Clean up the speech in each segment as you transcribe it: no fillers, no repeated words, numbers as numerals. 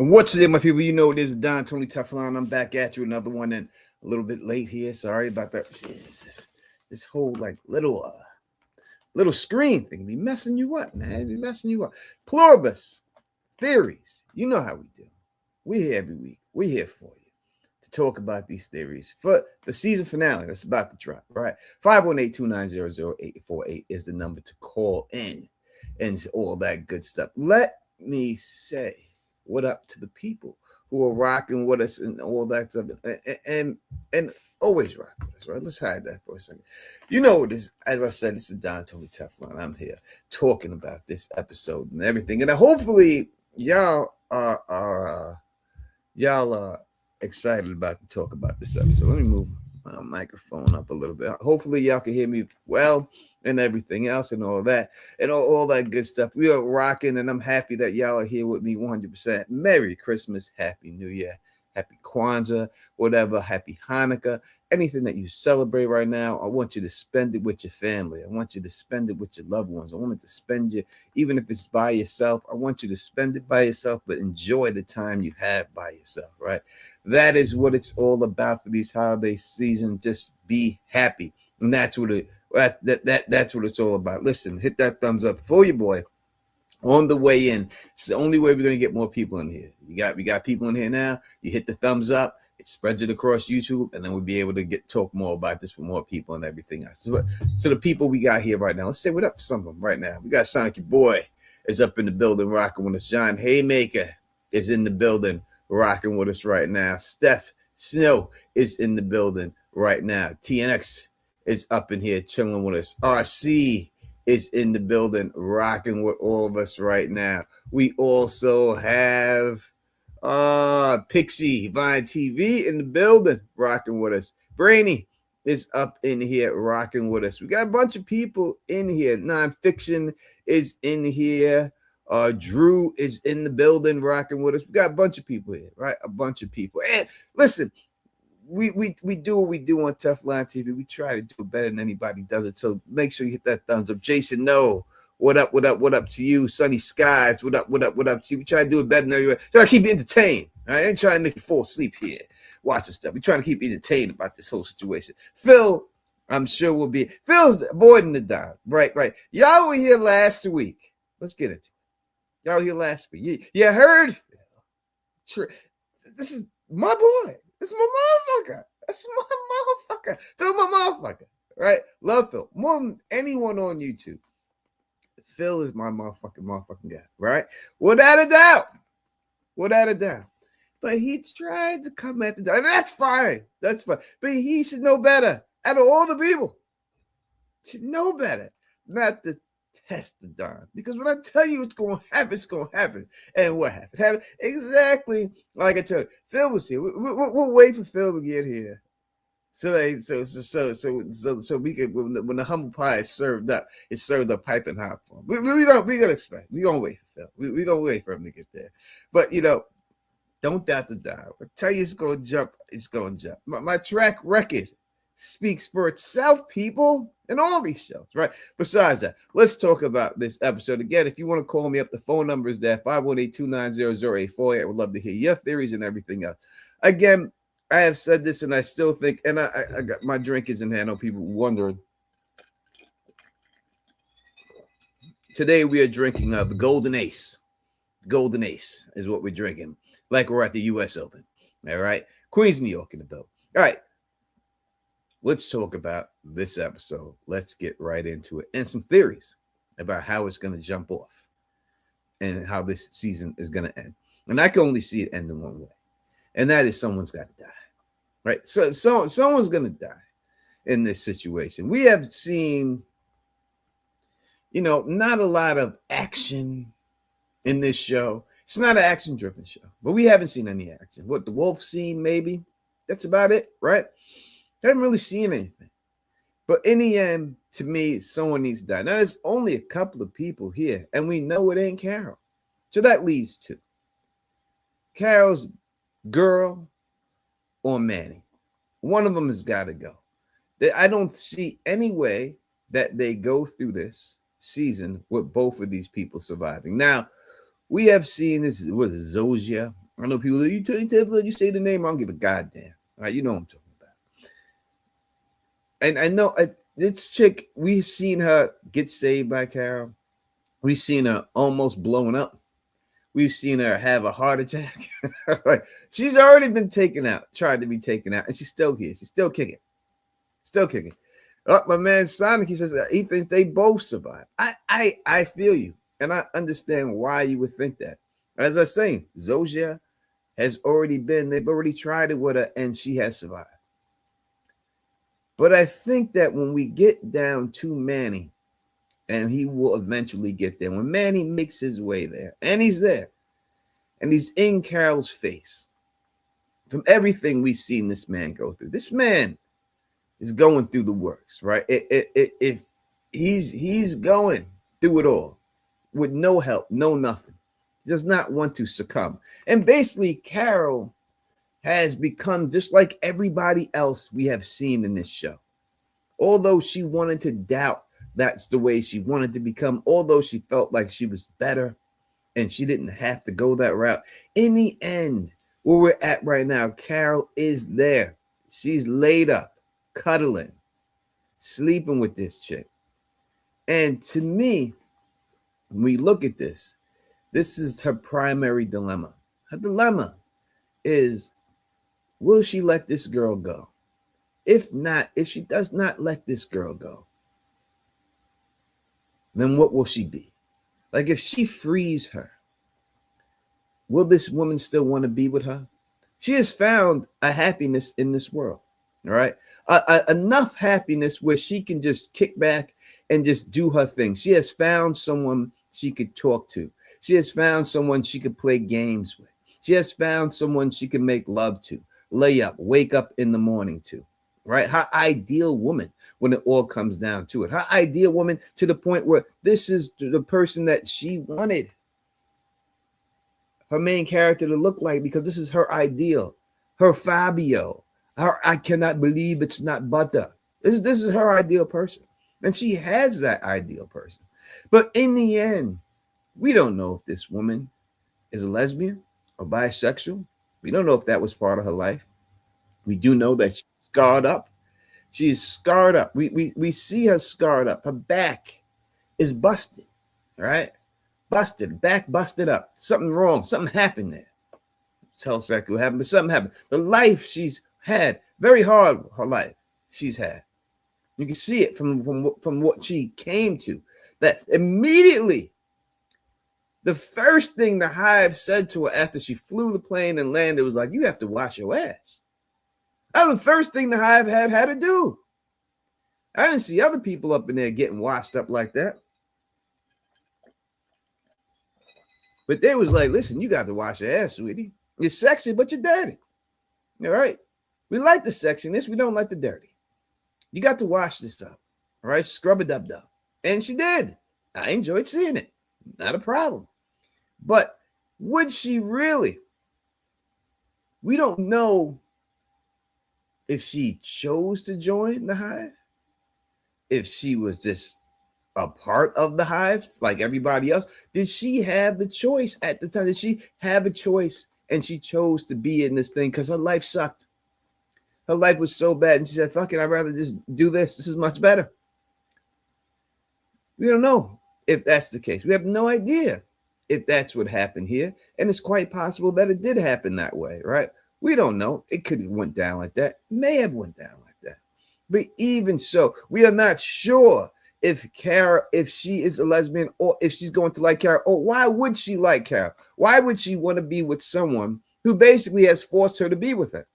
What's today, my people? You know it is Don Tony Teflon. I'm back at you, another one, and a little bit late here. Sorry about that. This whole like little screen thing be messing you up, man. Be messing you up. Pluribus theories. You know how we do. We're here every week. We're here for you to talk about these theories for the season finale that's about to drop. Right, 518-290-0848 is the number to call in, and all that good stuff. Let me say what up to the people who are rocking with us and all that stuff, and always rock with us, right? Let's hide that for a second. You know this, as I said, this is Don Tony Teflon. I'm here talking about this episode and everything, and hopefully y'all are excited about to talk about this episode. Let me move my microphone up a little bit. Hopefully y'all can hear me well and everything else and all that and all that good stuff. We are rocking, and I'm happy that y'all are here with me 100%. Merry Christmas, Happy New Year, Happy Kwanzaa, whatever, Happy Hanukkah, anything that you celebrate right now. I want you to spend it with your family. I want you to spend it with your loved ones. I want it to spend you, even if it's by yourself, I want you to spend it by yourself, but enjoy the time you have by yourself, right? That is what it's all about for these holiday season. Just be happy. And that's what that's what it's all about. Listen, hit that thumbs up for your boy on the way in. It's the only way we're going to get more people in here. We got people in here now. You hit the thumbs up, it spreads it across YouTube, and then we'll be able to talk more about this with more people and everything else. So the people we got here right now, let's say what up to some of them right now. We got Sonic, your boy, is up in the building rocking with us. John Haymaker is in the building rocking with us right now. Steph Snow is in the building right now. TNX is up in here chilling with us. RC is in the building rocking with all of us right now. We also have Pixie Vine TV in the building rocking with us. Brainy is up in here rocking with us. We got a bunch of people in here. Nonfiction is in here. Drew is in the building rocking with us. We got a bunch of people here, right? A bunch of people. And listen, we do what we do on Teflon TV. We try to do it better than anybody does it. So make sure you hit that thumbs up. Jason, no. What up to you? Sunny Skies, what up to you? We try to do it better than everybody. Try to keep you entertained. I ain't trying to make you fall asleep here watching stuff. We're trying to keep you entertained about this whole situation. Phil, I'm sure will be. Phil's avoiding the dime. Right. Y'all were here last week. Let's get into it. Y'all were here last week. You heard Phil. This is my boy. This is my motherfucker. That's my motherfucker. Phil, my motherfucker. Right? Love Phil. More than anyone on YouTube. Phil is my motherfucking guy. Right? Without a doubt. But he tried to come at the dime. That's fine. But he should know better. Out of all the people, should know better. Not to test the darn. Because when I tell you it's going to happen, it's going to happen. And what happened? Exactly like I told you. Phil was here. We'll wait for Phil to get here. So we can, when the humble pie is served up, it's served up piping hot for him. We're gonna expect. We're gonna wait for Phil. We're gonna wait for him to get there. But don't doubt the dial. I tell you it's gonna jump, it's gonna jump. My track record speaks for itself, people, in all these shows, right? Besides that, let's talk about this episode. Again, if you want to call me up, the phone number is there, 518-290-0848. I would love to hear your theories and everything else. Again, I have said this, and I still think, and I got my drink is in hand. I know people wondering. Today we are drinking the Golden Ace. Golden Ace is what we're drinking, like we're at the U.S. Open. All right, Queens, New York in the bill. All right. Let's talk about this episode. Let's get right into it. And some theories about how it's going to jump off and how this season is going to end. And I can only see it ending one way. And that is someone's got to die. Right? So someone's going to die in this situation. We have seen, not a lot of action in this show. It's not an action-driven show. But we haven't seen any action. What, the wolf scene, maybe? That's about it, right? Haven't really seen anything. But in the end, to me, someone needs to die. Now, there's only a couple of people here, and we know it ain't Carol. So that leads to Carol's girl or Manny. One of them has got to go. I don't see any way that they go through this season with both of these people surviving. Now, we have seen this with Zozia I know people that you say the name, I don't give a goddamn. All right, you know what I'm talking about. And I know this chick, we've seen her get saved by Carol. We've seen her almost blown up. We've seen her have a heart attack. Like, she's already been taken out, tried to be taken out, and she's still here. She's still kicking. Still kicking. My man Sonic, he says he thinks they both survive. I feel you, and I understand why you would think that. As I was saying, Zojia has already been, they've already tried it with her, and she has survived. But I think that when we get down to Manny, and he will eventually get there, when Manny makes his way there, and he's there, and he's in Carol's face, from everything we've seen this man go through, this man is going through the works, right? If he's going through it all with no help, no nothing. He does not want to succumb. And basically, Carol has become just like everybody else we have seen in this show. Although she wanted to doubt that's the way she wanted to become, although she felt like she was better and she didn't have to go that route. In the end, where we're at right now, Carol is there. She's laid up, cuddling, sleeping with this chick. And to me, when we look at this, this is her primary dilemma. Her dilemma is, will she let this girl go? If not, if she does not let this girl go, then what will she be? Like, if she frees her, will this woman still want to be with her? She has found a happiness in this world, all right? Enough happiness where she can just kick back and just do her thing. She has found someone she could talk to. She has found someone she could play games with. She has found someone she can make love to, lay up, wake up in the morning to. Right? Her ideal woman when it all comes down to it. Her ideal woman to the point where this is the person that she wanted her main character to look like, because this is her ideal. Her Fabio. Her, I cannot believe it's not butter. This is her ideal person. And she has that ideal person. But in the end, we don't know if this woman is a lesbian or bisexual. We don't know if that was part of her life. We do know that she's scarred up. She's scarred up. We see her scarred up. Her back is busted, right? Busted, back busted up. Something wrong. Something happened there. Tell exactly what happened, but something happened. The life she's had, very hard, her life she's had. You can see it from what she came to. That immediately, the first thing the Hive said to her after she flew the plane and landed was like, you have to wash your ass. That was the first thing the Hive had to do. I didn't see other people up in there getting washed up like that. But they was like, listen, you got to wash your ass, sweetie. You're sexy, but you're dirty. All right? We like the sexiness. We don't like the dirty. You got to wash this stuff. All right? Scrub it up. And she did. I enjoyed seeing it. Not a problem. But would she really? We don't know if she chose to join the Hive, if she was just a part of the Hive like everybody else. Did she have the choice at the time? Did she have a choice and she chose to be in this thing because her life sucked? Her life was so bad and she said, fuck it, I'd rather just do this. This is much better. We don't know if that's the case. We have no idea if that's what happened here. And it's quite possible that it did happen that way, right? We don't know. It could have went down like that. May have went down like that. But even so, we are not sure if she is a lesbian or if she's going to like Carol, or why would she like Carol? Why would she want to be with someone who basically has forced her to be with her?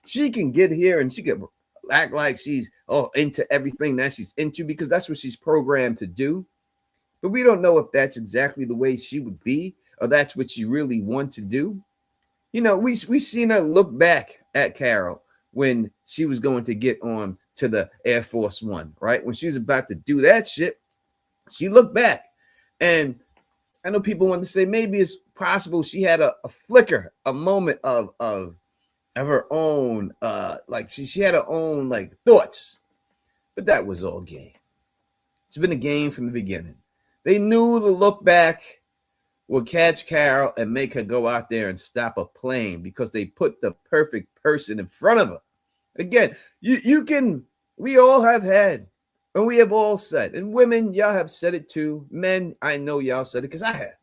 She can get here and she can act like she's into everything that she's into because that's what she's programmed to do. But we don't know if that's exactly the way she would be or that's what she really wants to do. You know, we seen her look back at Carol when she was going to get on to the Air Force One, right? When she was about to do that shit, she looked back. And I know people want to say maybe it's possible she had a flicker, a moment of her own, like she had her own like thoughts. But that was all game. It's been a game from the beginning. They knew the look back will catch Carol and make her go out there and stop a plane because they put the perfect person in front of her. Again, you can, we all have had, and we have all said, and women, y'all have said it too. Men, I know y'all said it because I have.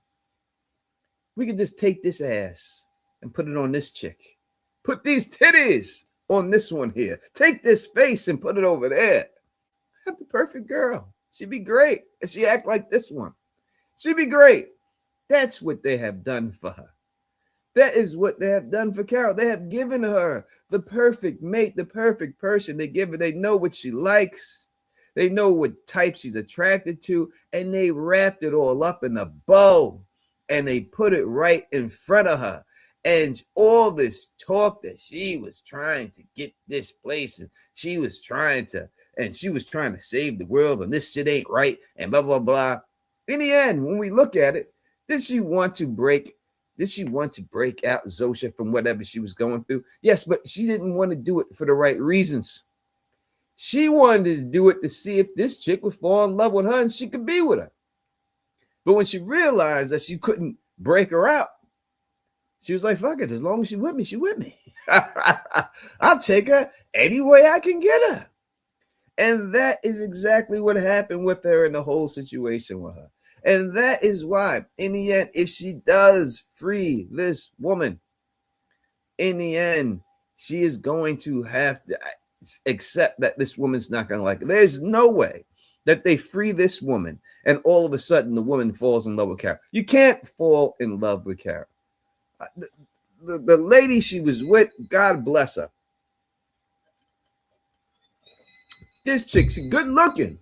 We could just take this ass and put it on this chick. Put these titties on this one here. Take this face and put it over there. Have the perfect girl. She'd be great if she act like this one. She'd be great. That's what they have done for her. That is what they have done for Carol. They have given her the perfect mate, the perfect person. They know what she likes. They know what type she's attracted to, and they wrapped it all up in a bow, and they put it right in front of her. And all this talk that she was trying to get this place, and she was trying to save the world, and this shit ain't right, and blah, blah, blah. In the end, when we look at it, did she want to break out Zosha from whatever she was going through? Yes, but she didn't want to do it for the right reasons. She wanted to do it to see if this chick would fall in love with her and she could be with her. But when she realized that she couldn't break her out, she was like, fuck it, as long as she's with me, she's with me. I'll take her any way I can get her. And that is exactly what happened with her in the whole situation with her. And that is why, in the end, if she does free this woman, in the end, she is going to have to accept that this woman's not going to like it. There's no way that they free this woman and all of a sudden the woman falls in love with Carol. You can't fall in love with Carol. The lady she was with, God bless her. This chick, she's good looking.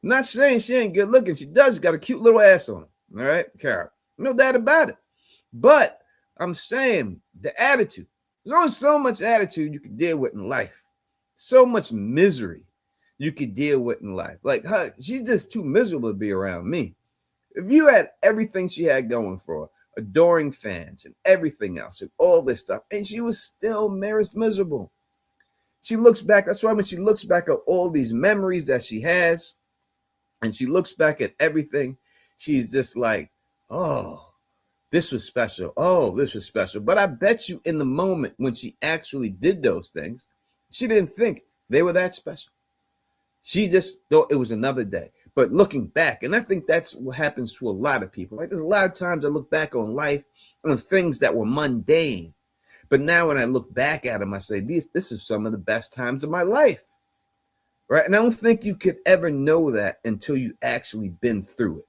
I'm not saying she ain't good looking. She does got a cute little ass on her. All right, Carol. No doubt about it. But I'm saying the attitude. There's only so much attitude you can deal with in life. So much misery you could deal with in life. Like her, she's just too miserable to be around me. If you had everything she had going for her, adoring fans and everything else and all this stuff, and she was still miserable. She looks back. That's why when she looks back at all these memories that she has, and she looks back at everything, she's just like, oh, this was special. Oh, this was special. But I bet you in the moment when she actually did those things, she didn't think they were that special. She just thought it was another day. But looking back, and I think that's what happens to a lot of people. Like there's a lot of times I look back on life on things that were mundane. But now when I look back at them, I say, this is some of the best times of my life. Right? And I don't think you could ever know that until you actually been through it.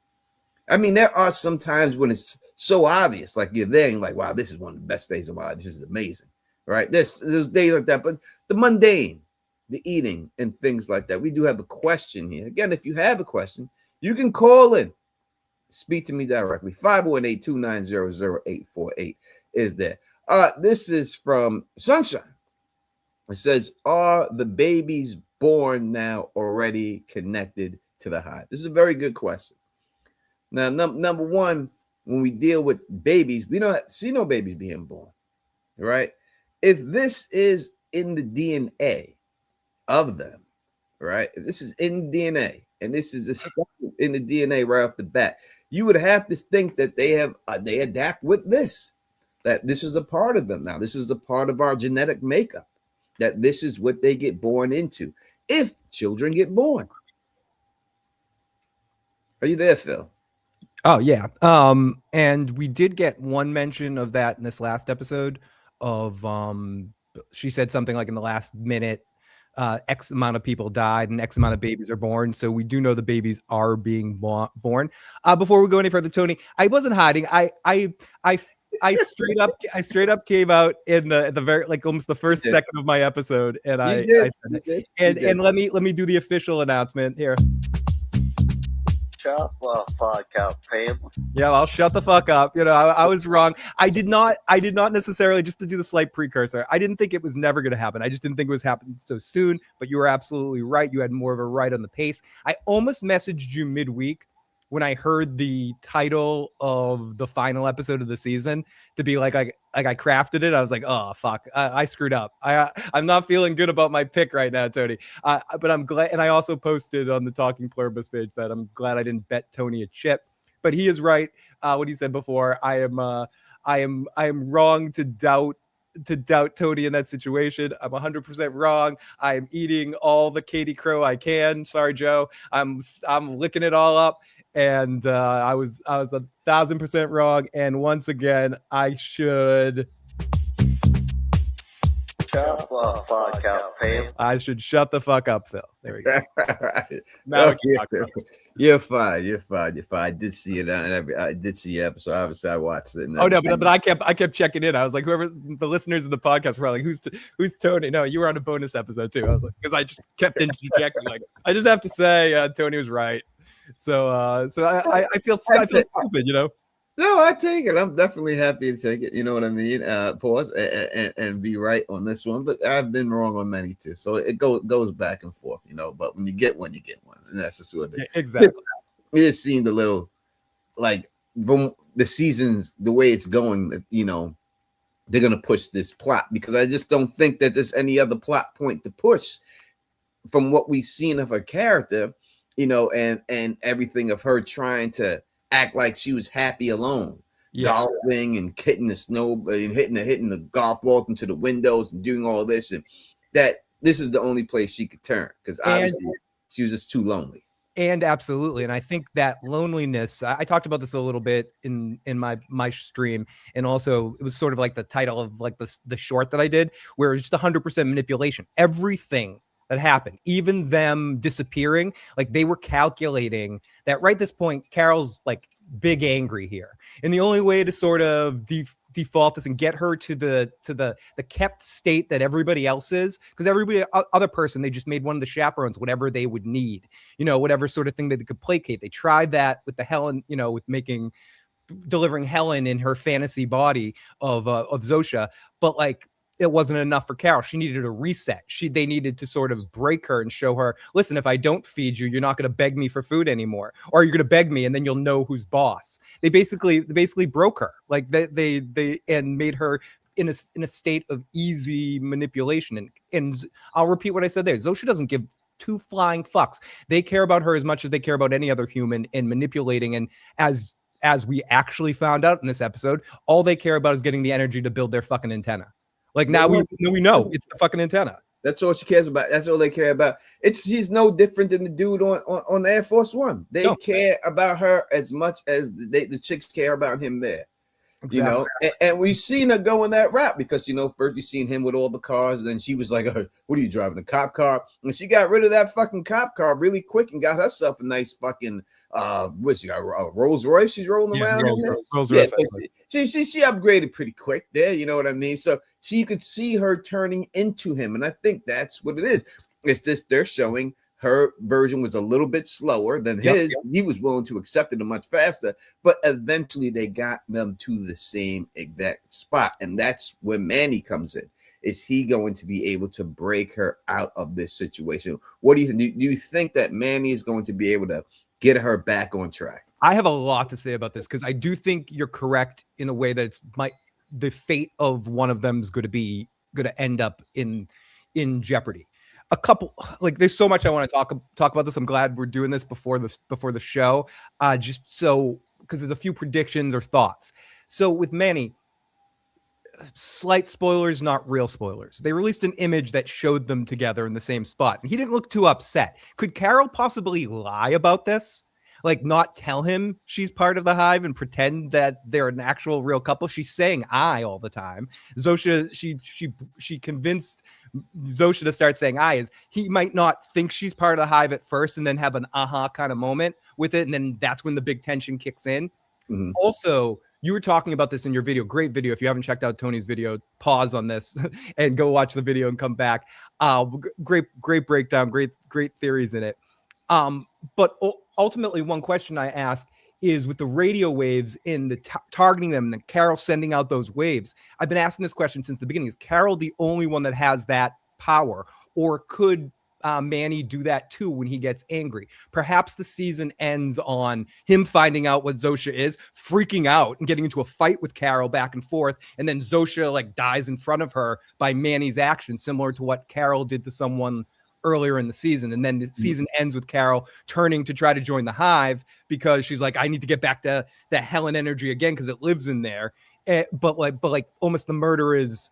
I mean, there are some times when it's so obvious, like you're there and you're like, wow, this is one of the best days of my life. This is amazing. Right? There's days like that. But the mundane, the eating and things like that. We do have a question here. Again, if you have a question, you can call in. Speak to me directly. 518-290-0848 is there. This is from Sunshine. It says, are the babies born now already connected to the hive? This is a very good question. Now, number one, when we deal with babies, we don't see no babies being born, right? If this is in the DNA of them, right? If this is in DNA, and this is in the DNA right off the bat, you would have to think that they adapt with this, that this is a part of them now. This is a part of our genetic makeup, that this is what they get born into if children get born. Are you there, Phil? Oh, yeah. And we did get one mention of that in this last episode of, she said something like in the last minute, X amount of people died and X amount of babies are born. So we do know the babies are being born. Before we go any further, Tony, I wasn't hiding. I straight up came out in the very, like almost the first second of my episode. And I said it. And let me do the official announcement here. Shut the fuck up, Pam. Yeah, I'll shut the fuck up. You know, I was wrong. I did not necessarily, just to do the slight precursor, I didn't think it was never going to happen. I just didn't think it was happening so soon, but you were absolutely right. You had more of a right on the pace. I almost messaged you midweek when I heard the title of the final episode of the season to be like I crafted it. I was like, oh, fuck, I screwed up. I'm not feeling good about my pick right now, Tony. But I'm glad. And I also posted on the Talking Pluribus page that I'm glad I didn't bet Tony a chip but he is right. What he said before, I am wrong to doubt Tony in that situation. I'm 100% wrong. I am eating all the Katie Crow I can. Sorry, Joe. I'm licking it all up. And I was 1,000% wrong. And once again, I should Shut the fuck up, Pam. I should shut the fuck up, Phil. There we go. Now Oh, we can talk about it. You're fine. You're fine. You're fine. I did see it I did see the episode. Obviously, I watched it. Oh no, but I kept checking in. I was like, whoever the listeners of the podcast were like, who's Tony? No, you were on a bonus episode too. I was like, because I just kept interjecting. Like, I just have to say, Tony was right. So I feel stupid, you know. No, I take it. I'm definitely happy to take it. You know what I mean? Pause and be right on this one. But I've been wrong on many too. So it goes back and forth, you know. But when you get one, you get one. And that's just what it is. Exactly. It seemed a little like from the seasons, the way it's going, you know, they're going to push this plot because I just don't think that there's any other plot point to push from what we've seen of her character, you know, and everything of her trying to act like she was happy alone, golfing and hitting the snow and hitting the golf balls into the windows and doing all this, and that this is the only place she could turn because obviously she was just too lonely. And absolutely, and I think that loneliness. I talked about this a little bit in my stream, and also it was sort of like the title of like the short that I did, where it was just 100% manipulation. Everything that happened, even them disappearing, like they were calculating that right this point, Carol's like big angry here. And the only way to sort of default this and get her to the kept state that everybody else is, because everybody other person, they just made one of the chaperones, whatever they would need, you know, whatever sort of thing that they could placate. They tried that with the Helen, you know, with delivering Helen in her fantasy body of Zosha, but like it wasn't enough for Carol. She needed a reset. They needed to sort of break her and show her, listen, if I don't feed you, you're not going to beg me for food anymore, or you're going to beg me and then you'll know who's boss. They basically broke her. Like they and made her in a state of easy manipulation. And I'll repeat what I said there. Zosha doesn't give two flying fucks. They care about her as much as they care about any other human, and manipulating. And as we actually found out in this episode, all they care about is getting the energy to build their fucking antenna. Like now we know it's the fucking antenna. That's all she cares about. That's all they care about. She's no different than the dude on Air Force One. They care about her as much as the chicks care about him there. Exactly. You know, and we've seen her go in that route because, you know, first you've seen him with all the cars, and then she was like, what are you driving, a cop car? And she got rid of that fucking cop car really quick and got herself a nice fucking what she got, a Rolls Royce she's rolling around. Rolls Royce. Yeah, she upgraded pretty quick there, you know what I mean? So she could see her turning into him, and I think that's what it is. It's just they're showing her version was a little bit slower than his. He was willing to accept it much faster, but eventually they got them to the same exact spot. And that's where Manny comes in. Is he going to be able to break her out of this situation? What do you think? Do you think that Manny is going to be able to get her back on track? I have a lot to say about this because I do think you're correct in a way that the fate of one of them is going to end up in jeopardy. A couple, like there's so much I want to talk about this. I'm glad we're doing this before the show, just so because there's a few predictions or thoughts. So with Manny, slight spoilers, not real spoilers. They released an image that showed them together in the same spot, and he didn't look too upset. Could Carol possibly lie about this? Like not tell him she's part of the hive and pretend that they're an actual real couple? She's saying I all the time. Zosha, she convinced Zosha to start saying I. Is he might not think she's part of the hive at first and then have an aha kind of moment with it, and then that's when the big tension kicks in. Mm-hmm. Also, you were talking about this in your video. Great video. If you haven't checked out Tony's video, pause on this and go watch the video and come back. Great breakdown, great theories in it. But ultimately, one question I asked is with the radio waves in the targeting them, and Carol sending out those waves. I've been asking this question since the beginning. Is Carol the only one that has that power, or could Manny do that too when he gets angry? Perhaps the season ends on him finding out what Zosha is, freaking out and getting into a fight with Carol back and forth, and then Zosha like dies in front of her by Manny's action, similar to what Carol did to someone earlier in the season. And then the season ends with Carol turning to try to join the Hive because she's like, I need to get back to that Helen energy again because it lives in there. But like almost the murder is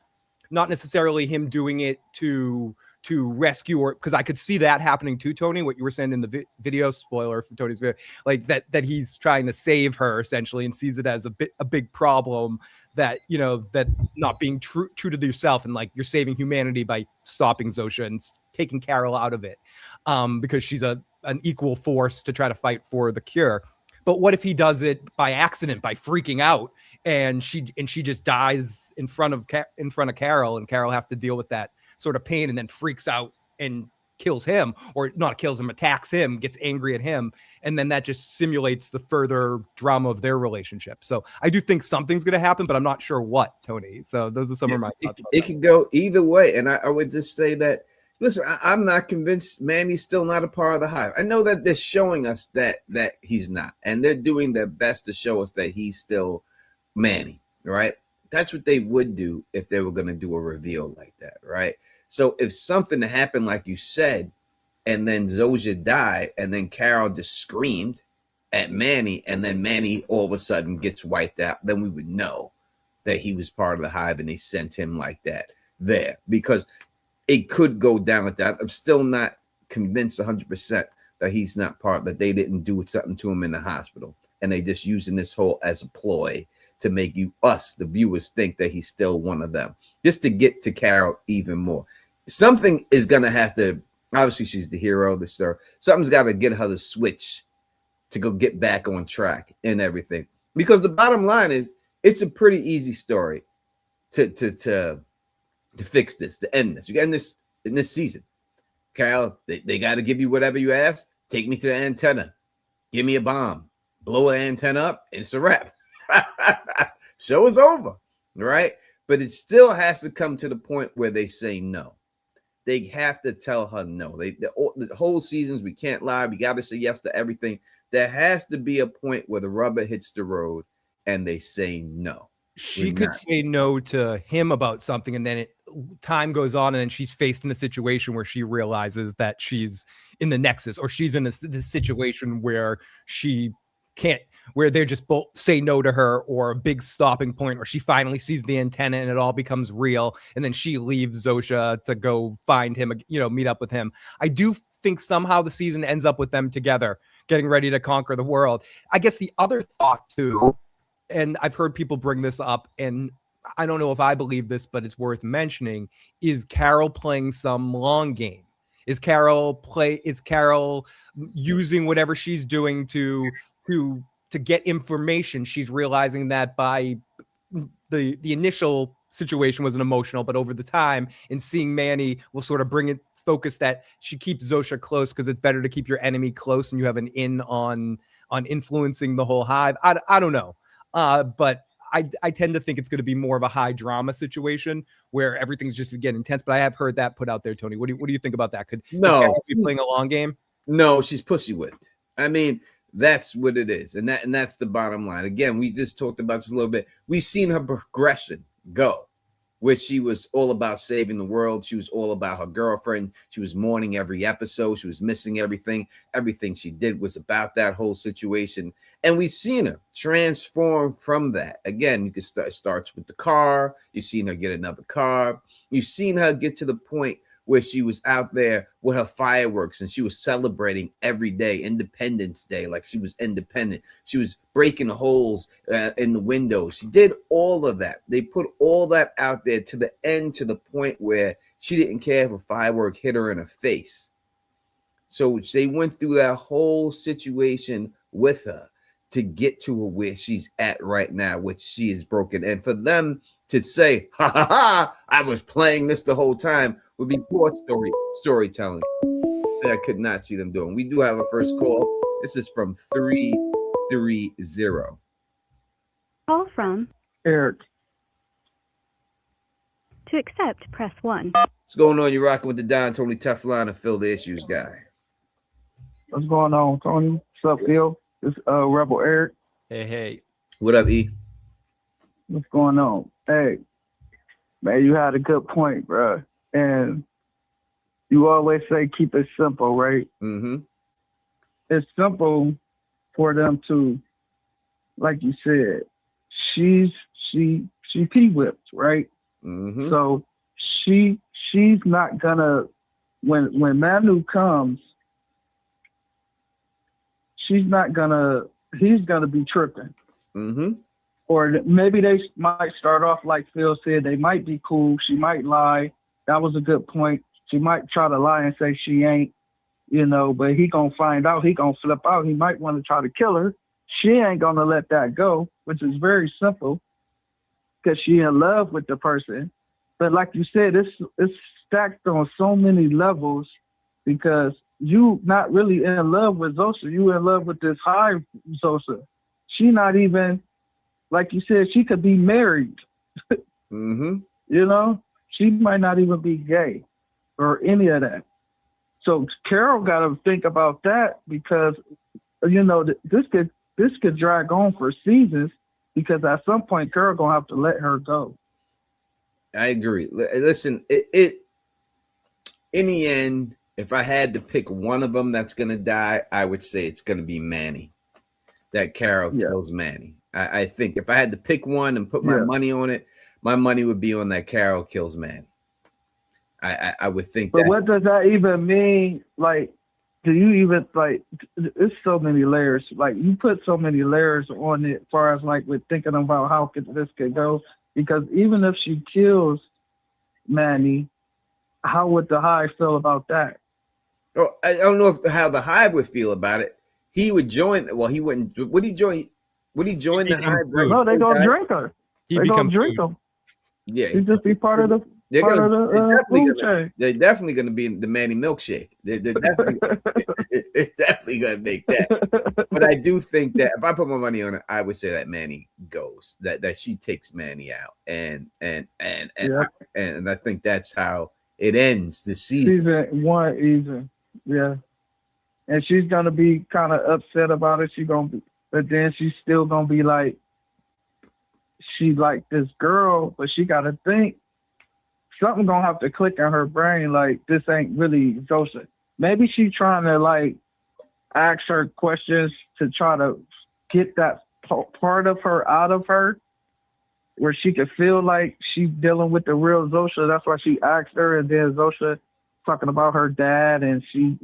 not necessarily him doing it to rescue, or because I could see that happening too, Tony, what you were saying in the video, spoiler for Tony's video, like that he's trying to save her essentially and sees it as a big problem that, you know, that not being true to yourself, and like you're saving humanity by stopping Zosha and taking Carol out of it, because she's an equal force to try to fight for the cure. But what if he does it by accident, by freaking out, and she just dies in front of Carol, and Carol has to deal with that sort of pain and then freaks out and kills him, or not kills him, attacks him, gets angry at him, and then that just simulates the further drama of their relationship. So I do think something's going to happen, but I'm not sure what, Tony. So those are some of my thoughts. It could go either way, and I would just say that, listen, I'm not convinced Manny's still not a part of the Hive. I know that they're showing us that he's not, and they're doing their best to show us that he's still Manny, right? That's what they would do if they were going to do a reveal like that, right? So if something happened, like you said, and then Zosha died, and then Carol just screamed at Manny, and then Manny all of a sudden gets wiped out, then we would know that he was part of the Hive and they sent him like that there, because it could go down with that. I'm still not convinced 100% that he's not part, that they didn't do something to him in the hospital, and they just using this whole as a ploy to make us, the viewers, think that he's still one of them, just to get to Carol even more. Something is going to have to, obviously she's the hero of the story. Something's got to get her to switch to go get back on track and everything. Because the bottom line is, it's a pretty easy story to fix this, to end this. You got this in this season. Carol, they got to give you whatever you ask. Take me to the antenna. Give me a bomb. Blow an antenna up. It's a wrap. Show is over, right? But it still has to come to the point where they say no. They have to tell her no. The whole seasons, we can't lie. We got to say yes to everything. There has to be a point where the rubber hits the road and they say no. She could say no to him about something, and then time goes on, and then she's faced in a situation where she realizes that she's in the nexus, or she's in this situation where she can't, where they just both say no to her, or a big stopping point, or she finally sees the antenna and it all becomes real, and then she leaves Zosha to go find him, you know, meet up with him. I do think somehow the season ends up with them together, getting ready to conquer the world. I guess the other thought too, and I've heard people bring this up, and I don't know if I believe this, but it's worth mentioning, is Carol playing some long game? Is Carol using whatever she's doing to get information? She's realizing that by the initial situation was an emotional, but over the time, and seeing Manny will sort of bring it focus that she keeps Zosha close, because it's better to keep your enemy close and you have an in on influencing the whole Hive. I don't know. But I tend to think it's going to be more of a high drama situation where everything's just getting intense. But I have heard that put out there, Tony. What do you think about that? Could Carol be playing a long game? No, she's pussy whipped. I mean, that's what it is, and that's the bottom line. Again, we just talked about this a little bit. We've seen her progression go, where she was all about saving the world. She was all about her girlfriend. She was mourning every episode. She was missing everything. Everything she did was about that whole situation. And we've seen her transform from that. Again, you can starts with the car. You've seen her get another car. You've seen her get to the point where she was out there with her fireworks and she was celebrating every day, Independence Day, like she was independent. She was breaking holes in the windows. She did all of that. They put all that out there to the end, to the point where she didn't care if a firework hit her in her face. So they went through that whole situation with her to get to where she's at right now, which she is broken. And for them to say, ha ha ha, I was playing this the whole time, would be poor storytelling that I could not see them doing. We do have a first call. This is from 330. Call from Eric. To accept, press 1. What's going on? You're rocking with the Don Tony Teflon and Phil the Issues guy. What's going on, Tony? What's up, Phil? It's Rebel Eric. Hey. What up, E? What's going on? Hey, man, you had a good point, bro. And you always say keep it simple, right? Mm-hmm. It's simple for them to, like you said, she P-whipped, right? Mm-hmm. So she's not gonna, when Manu comes, he's gonna be tripping. Mm-hmm. Or maybe they might start off like Phil said, they might be cool. She might lie. That was a good point. She might try to lie and say she ain't, but he gonna find out. He gonna flip out. He might want to try to kill her. She ain't gonna let that go, which is very simple because she in love with the person. But like you said, it's stacked on so many levels because you not really in love with Zosa. You in love with this high Zosa. She not even, like you said, she could be married. Mm-hmm. She might not even be gay or any of that. So Carol got to think about that because, this could drag on for seasons because at some point Carol gonna have to let her go. I agree. Listen, it in the end, if I had to pick one of them that's gonna die, I would say it's gonna be Manny. That Carol kills Manny. I think if I had to pick one and put my money on it, my money would be on that Carol kills Manny. I would think but what does that even mean? Like, do you even, like, it's so many layers. Like, you put so many layers on it as far as, like, with thinking about how this could go. Because even if she kills Manny, how would the Hive feel about that? Oh, I don't know how the Hive would feel about it. He would join. Well, he wouldn't. Would he join? Would he join the Hive? Right? No, they gonna drink her. They gonna drink him. Yeah, he just be part of the food chain. They're definitely gonna be in the Manny milkshake. They're definitely, it's definitely gonna make that. But I do think that if I put my money on it, I would say that Manny goes. That she takes Manny out, and I think that's how it ends the season. Season 1, yeah. And she's gonna be kind of upset about it. But then she's still gonna be like, she like this girl, but she gotta think something gonna have to click in her brain. Like, this ain't really Zosa. Maybe she's trying to like ask her questions to try to get that part of her out of her, where she could feel like she's dealing with the real Zosa. That's why she asked her, and then Zosa talking about her dad, and she,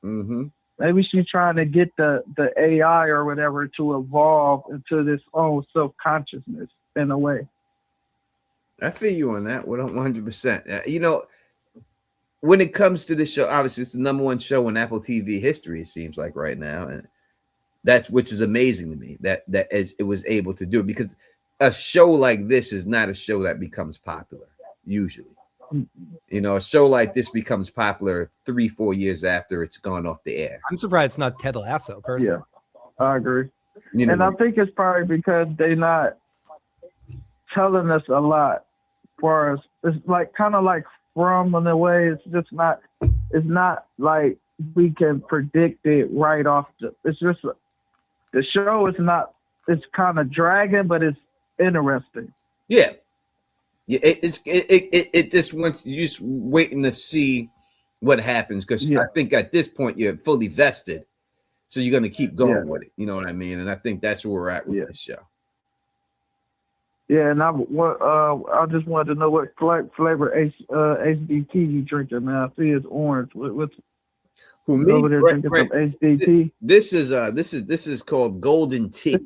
Mm-hmm. Maybe she's trying to get the AI or whatever to evolve into this own self-consciousness in a way. I feel you on that. 100%. When it comes to this show, obviously it's the #1 show in Apple TV history, it seems like right now. And which is amazing to me that it was able to do it, because a show like this is not a show that becomes popular usually. A show like this becomes popular 3-4 years after it's gone off the air. I'm surprised it's not Ted Lasso, personally. Yeah, I agree. And I think it's probably because they're not telling us a lot for us. It's like kind of like From, in a way. It's not like we can predict it right off. It's just the show is not. It's kind of dragging, but it's interesting. Yeah. Yeah, it just wants you just waiting to see what happens, because I think at this point you're fully vested, so you're gonna keep going with it. You know what I mean? And I think that's where we're at with this show. Yeah, and I just wanted to know what flavor HDT you drinking, man. I see it's orange. What's who me? Over there drinking some HDT? This is called golden tea.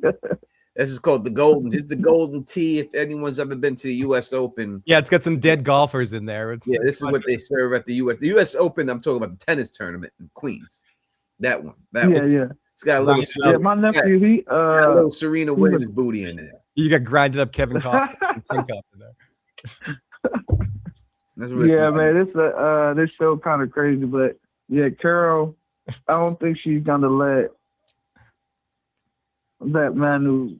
This is called the golden. This is the golden tea. If anyone's ever been to the U.S. Open, it's got some dead golfers in there. This is what they serve at the U.S. Open. I'm talking about the tennis tournament in Queens. That one. It's got a little. My nephew, he got a little Serena Williams booty in there. You got grinded up Kevin Costner and Tank up in there. Man, this show kind of crazy, but Carol, I don't think she's gonna let that Manu.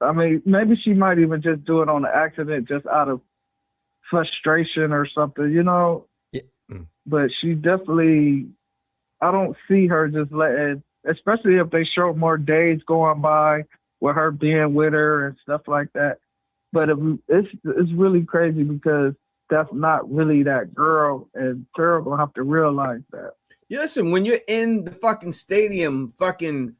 I mean, maybe she might even just do it on an accident, just out of frustration or something, Yeah. But she definitely, I don't see her just letting, especially if they show more days going by with her being with her and stuff like that. But it's really crazy because that's not really that girl, and girl gonna have to realize that. Yeah, listen, when you're in the fucking stadium, fucking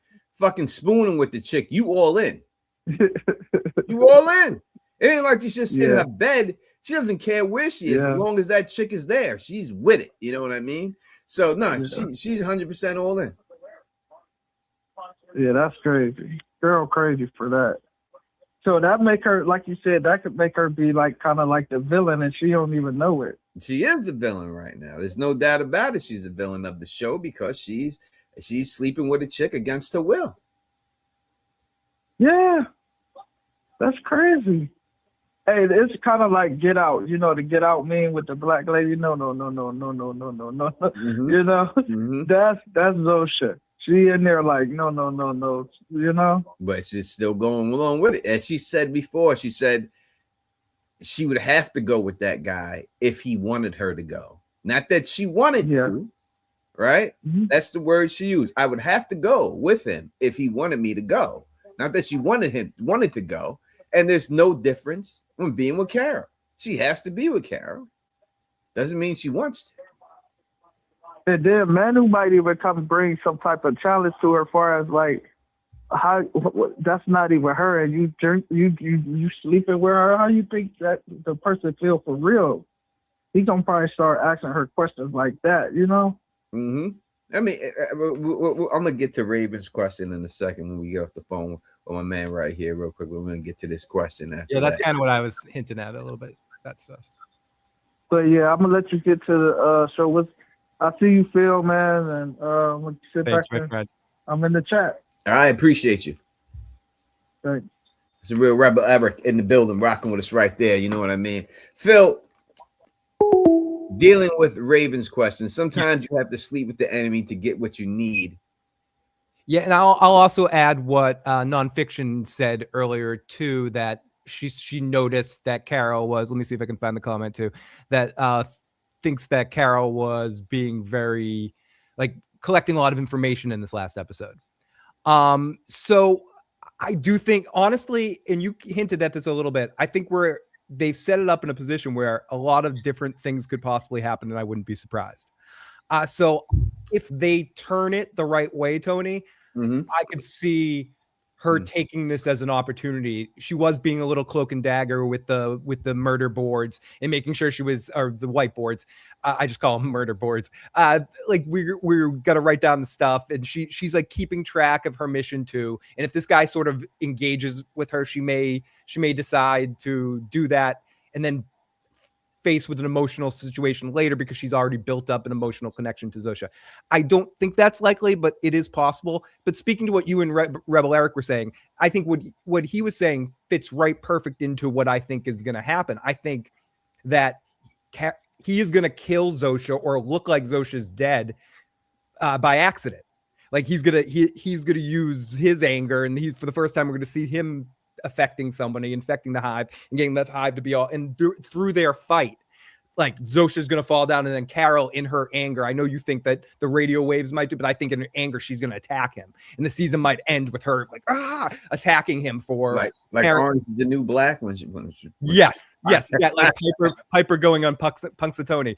spooning with the chick, you all in. You all in. It ain't like she's just in her bed. She doesn't care where she is as long as that chick is there. She's with it. You know what I mean? So no, she's 100% all in. Yeah, that's crazy. Girl, crazy for that. So that make her, like you said, that could make her be like kind of like the villain, and she don't even know it. She is the villain right now. There's no doubt about it. She's the villain of the show because she's sleeping with a chick against her will. Yeah, that's crazy. Hey, it's kind of like Get Out. You know, the Get Out meme with the black lady. No. Mm-hmm. You know, that's Zosha. She in there like no. You know, but she's still going along with it. As she said before, she said she would have to go with that guy if he wanted her to go. Not that she wanted to, right? Mm-hmm. That's the word she used. I would have to go with him if he wanted me to go. Not that she wanted to go. And there's no difference from being with Carol. She has to be with Carol. Doesn't mean she wants to. And then Manu might even come bring some type of challenge to her, as far as like how that's not even her, and you sleeping with her. How you think that the person feel for real? He gonna probably start asking her questions like that, you know? I mean, I'm gonna get to Raven's question in a second when we get off the phone with my man right here, real quick. We're gonna get to this question after. Yeah, that's kind of what I was hinting at a little bit. That stuff. But yeah, I'm gonna let you get to the show. I see you, Phil, man, and when you sit back there, I'm in the chat. I appreciate you. Thanks. It's a real rebel Eric in the building, rocking with us right there. You know what I mean, Phil? Dealing with Raven's question, sometimes you have to sleep with the enemy to get what you need. Yeah, and I'll also add what Nonfiction said earlier too, that she noticed that Carol was. Let me see if I can find the comment too. That thinks that Carol was being very like collecting a lot of information in this last episode. So I do think, honestly, and you hinted at this a little bit, I think they've set it up in a position where a lot of different things could possibly happen, and I wouldn't be surprised. So if they turn it the right way, Tony, I could see her taking this as an opportunity. She was being a little cloak and dagger with the murder boards and making sure she was, or the whiteboards. I just call them murder boards. Like we're gonna write down the stuff, and she's like keeping track of her mission too. And if this guy sort of engages with her, she may decide to do that, and then faced with an emotional situation later because she's already built up an emotional connection to Zosha. I don't think that's likely, but it is possible. But speaking to what you and Rebel Eric were saying, I think what he was saying fits right perfect into what I think is going to happen. I think that he is going to kill Zosha or look like Zosha's dead by accident. Like he's gonna use his anger, and for the first time we're gonna see him affecting somebody, infecting the hive, and getting that hive to be all. And through their fight, like Zosha's gonna fall down, and then Carol, in her anger, I know you think that the radio waves might do, but I think in her anger she's gonna attack him, and the season might end with her like attacking him for like Orange is the New Black when she yes like Piper going on Punxsutawney,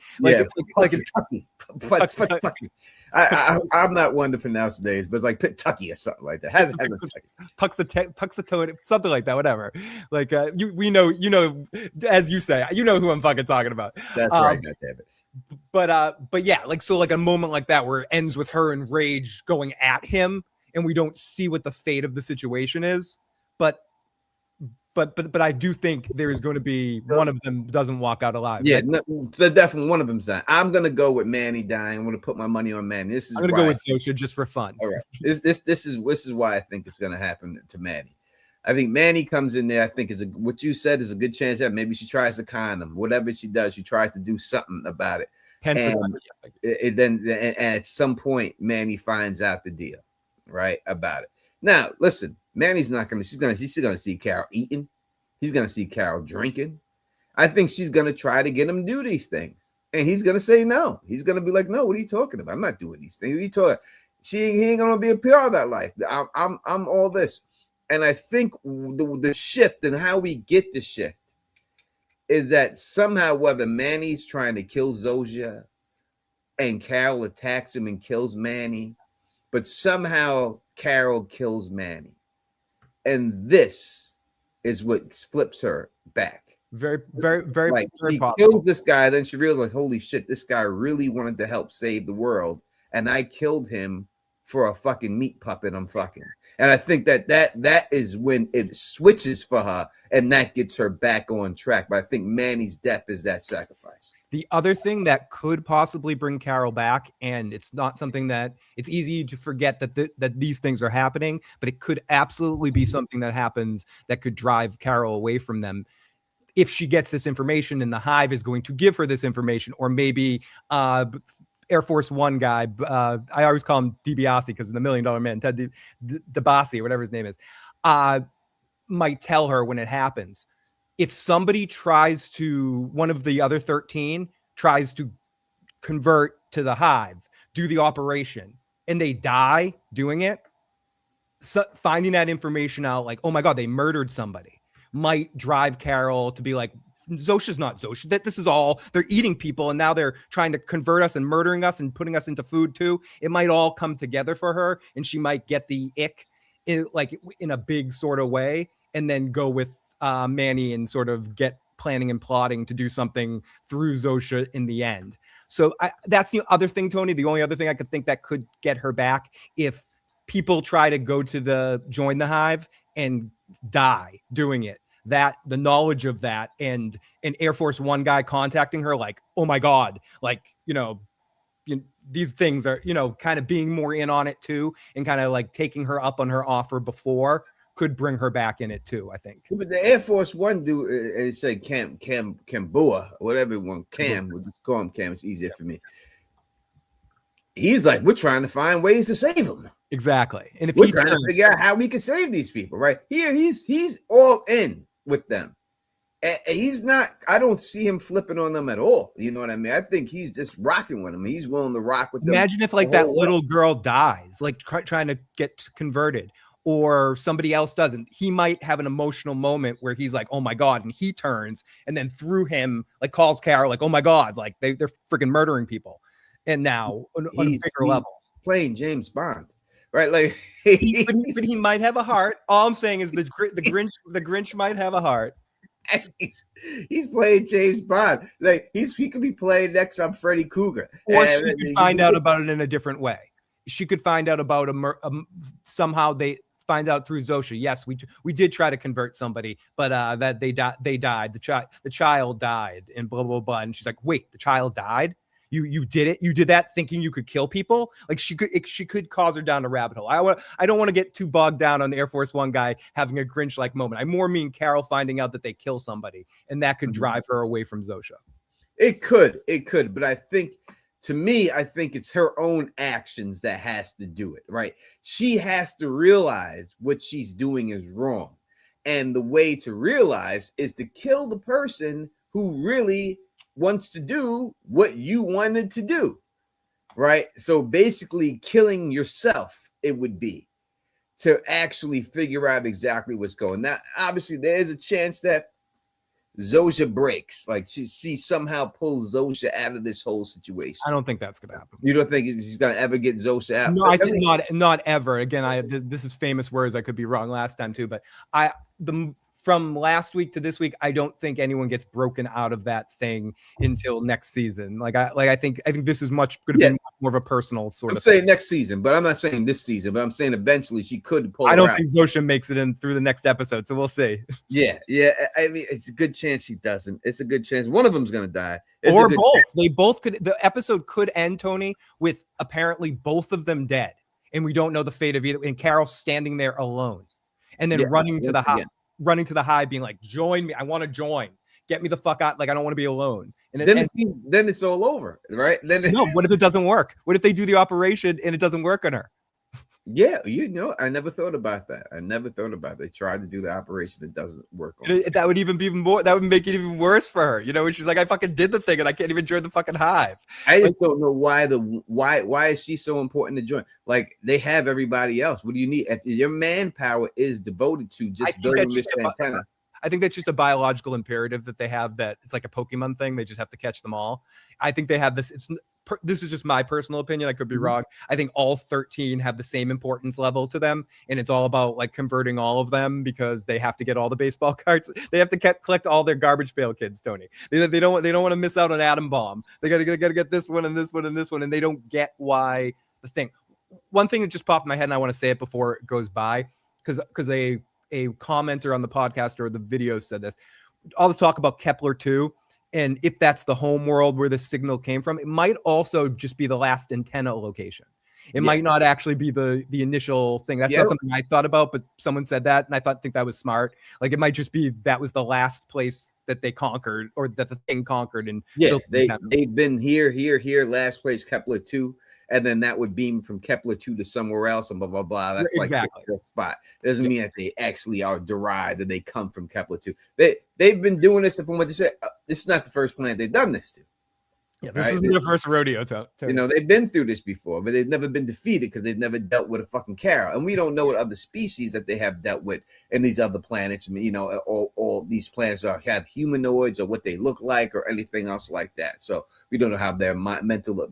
Tucky. I'm not one to pronounce names, but like Tucky or something like that. Punxsutawney, something like that, whatever. Like we know, as you say, you know who I'm fucking talking about. That's right, David. But yeah, like so, like a moment like that where it ends with her in rage going at him, and we don't see what the fate of the situation is. But I do think there is going to be one of them doesn't walk out alive. Yeah, definitely one of them's dying. I'm gonna go with Manny dying. I'm gonna put my money on Manny. I'm gonna go with Zosha just for fun. All right, this is why I think it's gonna happen to Manny. I think Manny comes in there. I think what you said is a good chance that maybe she tries to con him. Whatever she does, she tries to do something about it. And at some point, Manny finds out the deal, right, about it. Now, listen, Manny's not gonna. She's gonna see Carol eating. He's gonna see Carol drinking. I think she's gonna try to get him to do these things, and he's gonna say no. He's gonna be like, "No, what are you talking about? I'm not doing these things. What are you talking? He ain't gonna be a part of that life. I'm all this." And I think the shift and how we get the shift is that somehow whether Manny's trying to kill Zosha and Carol attacks him and kills Manny, but somehow Carol kills Manny. And this is what flips her back. Very, very, very, like very she possible. kills this guy, then she realizes, like, holy shit, this guy really wanted to help save the world, and I killed him for a fucking meat puppet I'm fucking. And I think that is when it switches for her, and that gets her back on track. But I think Manny's death is that sacrifice. The other thing that could possibly bring Carol back, and it's not something that it's easy to forget that that these things are happening, but it could absolutely be something that happens that could drive Carol away from them. If she gets this information and the Hive is going to give her this information, or maybe Air Force One guy, I always call him DiBiase because in the $1 Million Man, Ted DiBiase, or whatever his name is, might tell her when it happens. If somebody tries to, one of the other 13 tries to convert to the Hive, do the operation, and they die doing it, so finding that information out, like, oh my God, they murdered somebody, might drive Carol to be like, Zosha's not Zosha. That this is all, they're eating people, and now they're trying to convert us and murdering us and putting us into food too. It might all come together for her, and she might get the ick in a big sort of way, and then go with Manny and sort of get planning and plotting to do something through Zosha in the end. So that's the other thing, Tony. The only other thing I could think that could get her back, if people try to go to join the Hive and die doing it, that the knowledge of that, and an Air Force One guy contacting her like, oh my God, like, these things are, kind of being more in on it too, and kind of like taking her up on her offer before, could bring her back in it too, I think. But the Air Force One dude, it said Cambua, whatever one, Cam, we'll just call him Cam, it's easier for me. He's like, we're trying to find ways to save him. Exactly. And if we're trying to figure out how we can save these people, right? Here, he's all in with them. And he's not, I don't see him flipping on them at all. You know what I mean? I think he's just rocking with them. He's willing to rock with them. Imagine if like that little girl dies, like trying to get converted, or somebody else doesn't. He might have an emotional moment where he's like, oh my God, and he turns, and then through him, like, calls Carol like, oh my God, like they're freaking murdering people. And now on a bigger level, playing James Bond, right? Like, but he might have a heart. All I'm saying is the Grinch might have a heart. He's playing James Bond. Like, he could be playing next on Freddy Krueger. Or she could find out about it in a different way. She could find out about somehow they find out through Zosha. Yes, we did try to convert somebody, but that they died. The child died, and blah blah blah. And she's like, wait, the child died? You did it? You did that thinking you could kill people? Like, she could cause her down a rabbit hole. I don't want to get too bogged down on the Air Force One guy having a Grinch-like moment. I more mean Carol finding out that they kill somebody, and that could drive her away from Zosha. It could, but I think, to me, I think it's her own actions that has to do it, right? She has to realize what she's doing is wrong. And the way to realize is to kill the person who really wants to do what you wanted to do, right? So basically killing yourself, it would be, to actually figure out exactly what's going on. Now, obviously, there's a chance that Zosha breaks, like she somehow pulls Zosha out of this whole situation. I don't think that's gonna happen. You don't think she's gonna ever get Zosha out? No, I think not ever. Again, this is famous words. I could be wrong last time too, but from last week to this week, I don't think anyone gets broken out of that thing until next season. I think this is much going to be more of a personal sort of. I'm saying next season, but I'm not saying this season. But I'm saying eventually she could pull. I don't think Zosha makes it in through the next episode, so we'll see. Yeah. I mean, it's a good chance she doesn't. It's a good chance one of them's going to die, or both. Chance. They both could. The episode could end, Tony, with apparently both of them dead, and we don't know the fate of either. And Carol standing there alone, and then running to the house. Running to the Hive, being like, join me. I want to join. Get me the fuck out. Like, I don't want to be alone. And then it's all over, right? No, what if it doesn't work? What if they do the operation and it doesn't work on her? Yeah, I never thought about that. They tried to do the operation, it doesn't work on her. That would even be more. That would make it even worse for her. And she's like, I fucking did the thing and I can't even join the fucking Hive. I just don't know why is she so important to join? Like, they have everybody else. What do you need? Your manpower is devoted to just building this antenna. I think that's just a biological imperative that they have, that it's like a Pokemon thing. They just have to catch them all. I think they have this. This is just my personal opinion. I could be wrong. I think all 13 have the same importance level to them, and it's all about like converting all of them because they have to get all the baseball cards. They have to collect all their garbage pail kids, Tony. They don't want to miss out on Atom Bomb. They got to get this one and this one and this one, and they don't get why the thing. One thing that just popped in my head, and I want to say it before it goes by, because a commenter on the podcast or the video said this. All this talk about Kepler-2, and if that's the home world where the signal came from, it might also just be the last antenna location. It might not actually be the initial thing. That's not something I thought about, but someone said that, and I think that was smart. Like, it might just be that was the last place that they conquered, or that the thing conquered. And they've been here, last place Kepler-2, and then that would beam from Kepler-2 to somewhere else, and blah blah blah. That's exactly like the spot. Doesn't mean that they actually are derived, that they come from Kepler-2. They've been doing this from what they said. This is not the first planet they've done this to. Yeah, this isn't the first rodeo. You know, they've been through this before, but they've never been defeated because they've never dealt with a fucking Kara. And we don't know what other species that they have dealt with in these other planets. You know, all these planets have humanoids or what they look like or anything else like that. So we don't know how their mental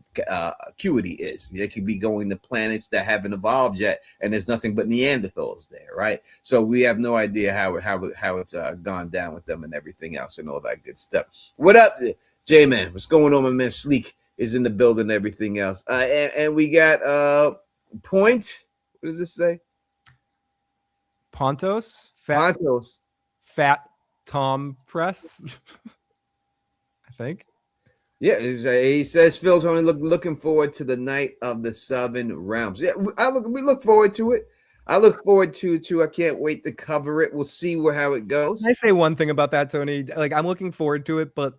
acuity is. They could be going to planets that haven't evolved yet, and there's nothing but Neanderthals there, right? So we have no idea how it's gone down with them and everything else and all that good stuff. What up, J-Man? What's going on? My man Sleek is in the building and everything else. And we got Point. What does this say? Pontos? Fat Tom Press. I think. Yeah, he says Phil's only looking forward to the Night of the Seven Realms. Yeah, we look forward to it. I look forward to I can't wait to cover it. We'll see how it goes. Can I say one thing about that, Tony? Like, I'm looking forward to it, but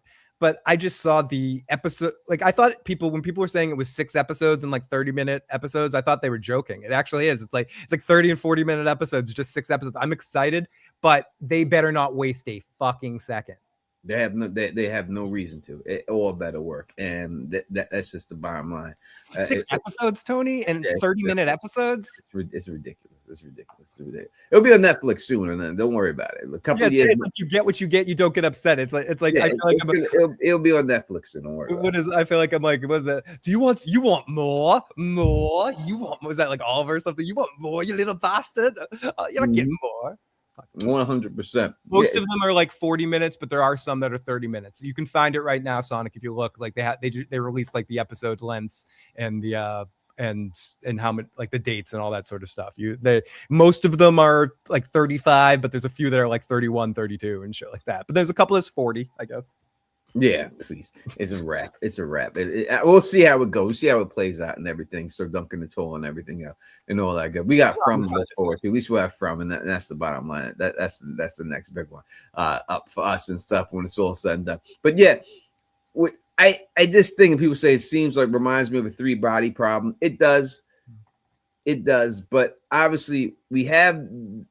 I just saw the episode. Like, I thought when people were saying it was 6 episodes and like 30-minute episodes, I thought they were joking. It actually is. It's like 30 and 40-minute episodes, just 6 episodes. I'm excited, but they better not waste a fucking second. They have no reason to. It all better work, and that's just the bottom line. 6 episodes, Tony, and 30-minute episodes. It's ridiculous. It's ridiculous. It'll be on Netflix soon, and then don't worry about it. A couple of years, it's like you get what you get. You don't get upset. It's like I feel like it'll be on Netflix soon. Don't worry. I feel like I'm like, what is that? Do you want more? You want more? Is that like Oliver or something? You want more, you little bastard? You're not getting more. 100%. Most of them are like 40 minutes, but there are some that are 30 minutes. You can find it right now, Sonic, if you look. Like they released like the episode lengths and the and how many, like the dates and all that sort of stuff. Most of them are like 35, but there's a few that are like 31, 32 and shit like that. But there's a couple that's 40, I guess. Yeah, please. It's a wrap. We'll see how it goes. See how it plays out and everything. So Duncan the Toll and everything else and all that good. We got From to look forward to. At least we'll have From, and that's the bottom line. That's the next big one up for us and stuff when it's all said and done. But yeah, I just think people say it seems like reminds me of a 3-body problem. It does. But obviously we have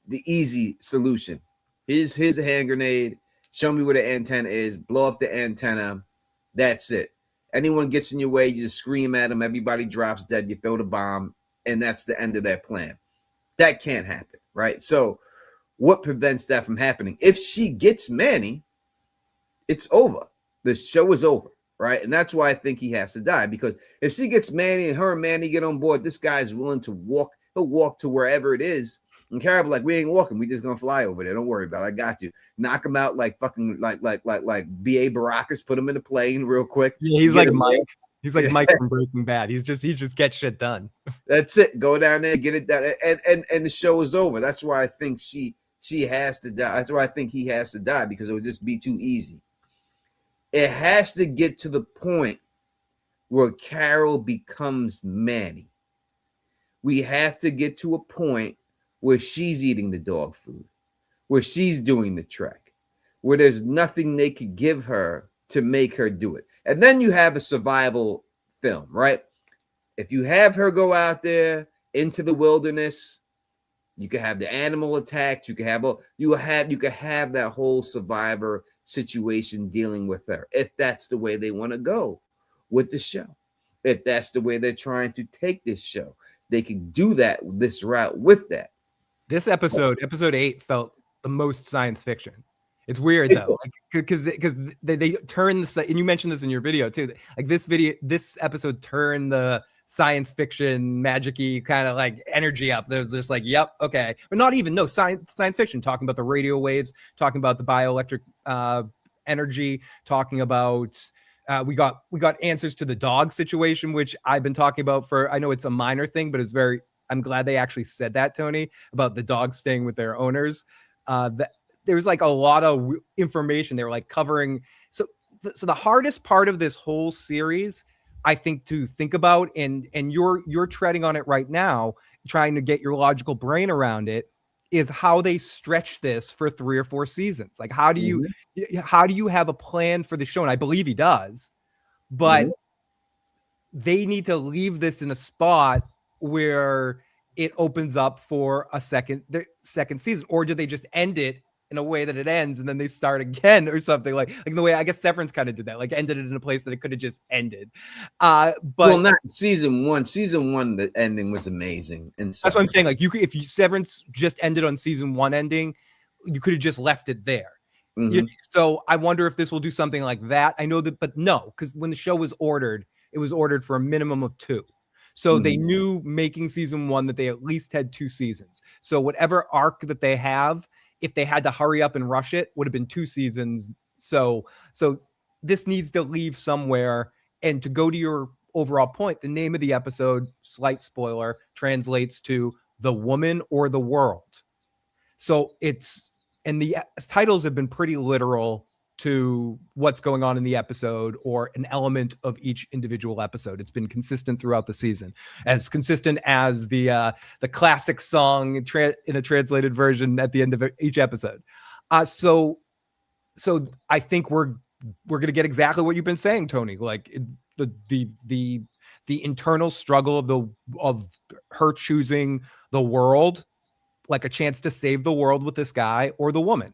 the easy solution. Here's a hand grenade. Show me where the antenna is. Blow up the antenna. That's it. Anyone gets in your way, you just scream at them. Everybody drops dead. You throw the bomb, and that's the end of that plan. That can't happen, right? So what prevents that from happening? If she gets Manny, it's over. The show is over, right? And that's why I think he has to die, because if she gets Manny and her and Manny get on board, this guy is willing to walk. He'll walk to wherever it is. And Carol like, we ain't walking. We just gonna fly over there. Don't worry about it. I got you. Knock him out like fucking like B.A. Baracus. Put him in the plane real quick. Yeah, he's like Mike. He's like Mike from Breaking Bad. He just gets shit done. That's it. Go down there, get it done, and the show is over. That's why I think she has to die. That's why I think he has to die, because it would just be too easy. It has to get to the point where Carol becomes Manny. We have to get to a point where she's eating the dog food, where she's doing the trek, where there's nothing they could give her to make her do it. And then you have a survival film, right? If you have her go out there into the wilderness, you can have the animal attacks, you can have that whole survivor situation dealing with her, if that's the way they want to go with the show. If that's the way they're trying to take this show, they can do this route with that. This episode 8, felt the most science fiction. It's weird though, because they turn the, and you mentioned this in your video too. Like this episode turned the science fiction magic-y kind of like energy up. There's just like, yep, okay, but not even science fiction, talking about the radio waves, talking about the bioelectric energy, talking about we got answers to the dog situation, which I've been talking about for, I know it's a minor thing, but it's very, I'm glad they actually said that, Tony, about the dogs staying with their owners. That there was like a lot of information they were like covering. So the hardest part of this whole series, I think, to think about, and you're treading on it right now, trying to get your logical brain around it, is how they stretch this for 3 or 4 seasons. Like, how do you have a plan for the show? And I believe he does, but they need to leave this in a spot where it opens up for a second season, or do they just end it in a way that it ends and then they start again or something like the way I guess Severance kind of did that, like ended it in a place that it could have just ended. But well, not season one. The ending was amazing, and that's what I'm saying. Like, if Severance just ended on season 1 ending, you could have just left it there. So I wonder if this will do something like that. I know that, but no, because when the show was ordered, it was ordered for a minimum of 2. So they knew making season 1 that they at least had 2 seasons. So whatever arc that they have, if they had to hurry up and rush it, would have been 2 seasons. So this needs to leave somewhere. And to go to your overall point, the name of the episode, slight spoiler, translates to The Woman or the World. So and the titles have been pretty literal to what's going on in the episode or an element of each individual episode. It's been consistent throughout the season, as consistent as the classic song in a translated version at the end of each episode. So I think we're going to get exactly what you've been saying, Tony. Like the internal struggle of her choosing the world, like a chance to save the world with this guy or the woman.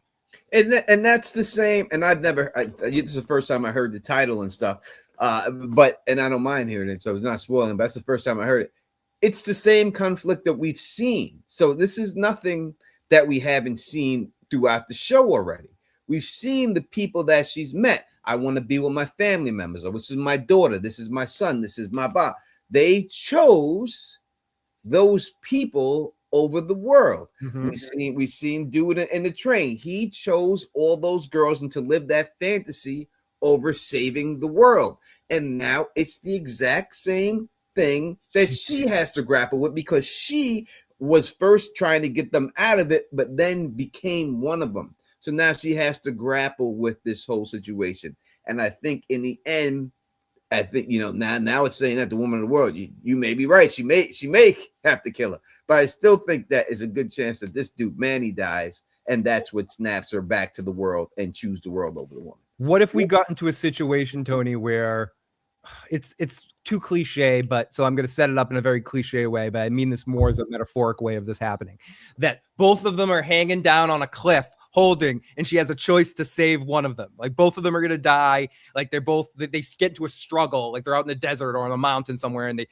And that's the same. And this is the first time I heard the title and stuff. But I don't mind hearing it, so it's not spoiling. But that's the first time I heard it. It's the same conflict that we've seen. So this is nothing that we haven't seen throughout the show already. We've seen the people that she's met. I want to be with my family members. Or this is my daughter. This is my son. This is my Bob. They chose those people over the world. We've seen do it in the train. He chose all those girls and to live that fantasy over saving the world. And now it's the exact same thing that she has to grapple with, because she was first trying to get them out of it, but then became one of them. So now she has to grapple with this whole situation. And I think in the end, now it's saying that the woman of the world, you may be right. She may have to kill her, but I still think that is a good chance that this dude Manny dies, and that's what snaps her back to the world and choose the world over the woman. What if we got into a situation, Tony, where it's too cliche, but so I'm going to set it up in a very cliche way, but I mean this more as a metaphoric way of this happening, that both of them are hanging down on a cliff holding, and she has a choice to save one of them. Like, both of them are going to die. Like, they get into a struggle. Like, they're out in the desert or on a mountain somewhere, and they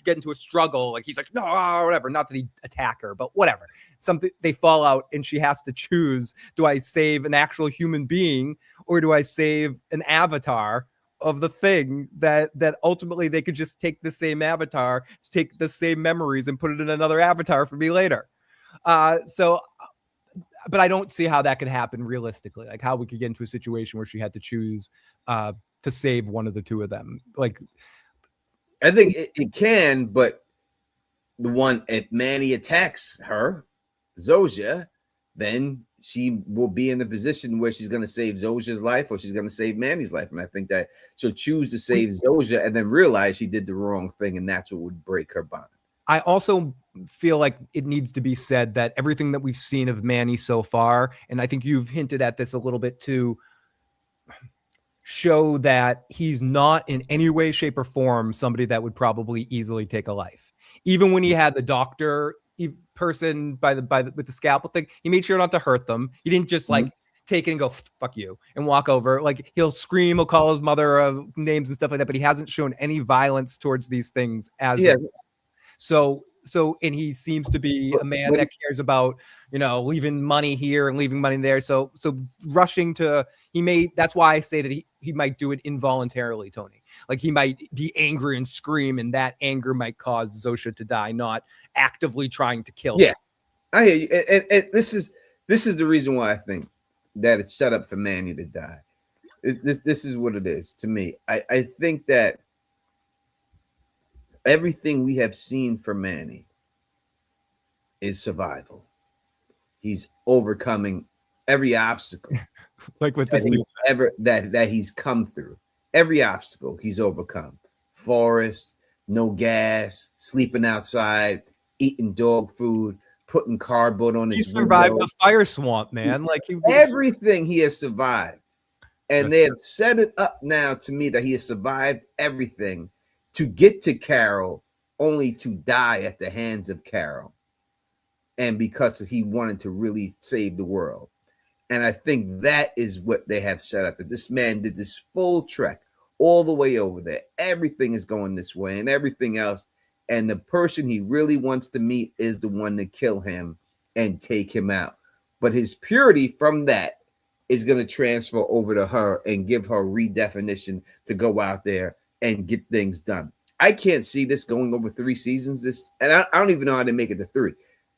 get into a struggle. Like, he's like, no, whatever. Not that he attack her, but whatever. Something, they fall out, and she has to choose. Do I save an actual human being, or do I save an avatar of the thing that ultimately they could just take the same avatar, take the same memories, and put it in another avatar for me later? But I don't see how that could happen realistically. Like, how we could get into a situation where she had to choose to save one of the two of them. Like, I think it can, but if Manny attacks her, Zosia, then she will be in the position where she's going to save Zosia's life or she's going to save Manny's life. And I think that she'll choose to save Zosia and then realize she did the wrong thing, and that's what would break her bond. I also feel like it needs to be said that everything that we've seen of Manny so far, and I think you've hinted at this a little bit too, show that he's not in any way, shape, or form somebody that would probably easily take a life. Even when he had the doctor person with the scalpel thing, he made sure not to hurt them. He didn't just take it and go, fuck you, and walk over. Like, he'll scream, he'll call his mother names and stuff like that, but he hasn't shown any violence towards these things as so and he seems to be a man But- that cares about, leaving money here and leaving money there. So rushing to, that's why I say that he might do it involuntarily, Tony. Like he might be angry and scream, and that anger might cause Zosha to die, not actively trying to kill him. I hear you. And this is the reason why I think that it's set up for Manny to die. This is what it is to me. I think that everything we have seen for Manny is survival. He's overcoming every obstacle Like what this dude says. that he's come through. Every obstacle he's overcome. Forest, no gas, sleeping outside, eating dog food, putting cardboard on He his survived window. the fire swamp, man. Like Everything he has survived. And That's they true. have set it up now to me that he has survived everything to get to Carol, only to die at the hands of Carol. And because he wanted to really save the world. And I think that is what they have set up. That this man did this full trek all the way over there. Everything is going this way and everything else. And the person he really wants to meet is the one to kill him and take him out. But his purity from that is going to transfer over to her and give her redefinition to go out there and get things done. I can't see this going over 3 seasons. I don't even know how to make it to 3.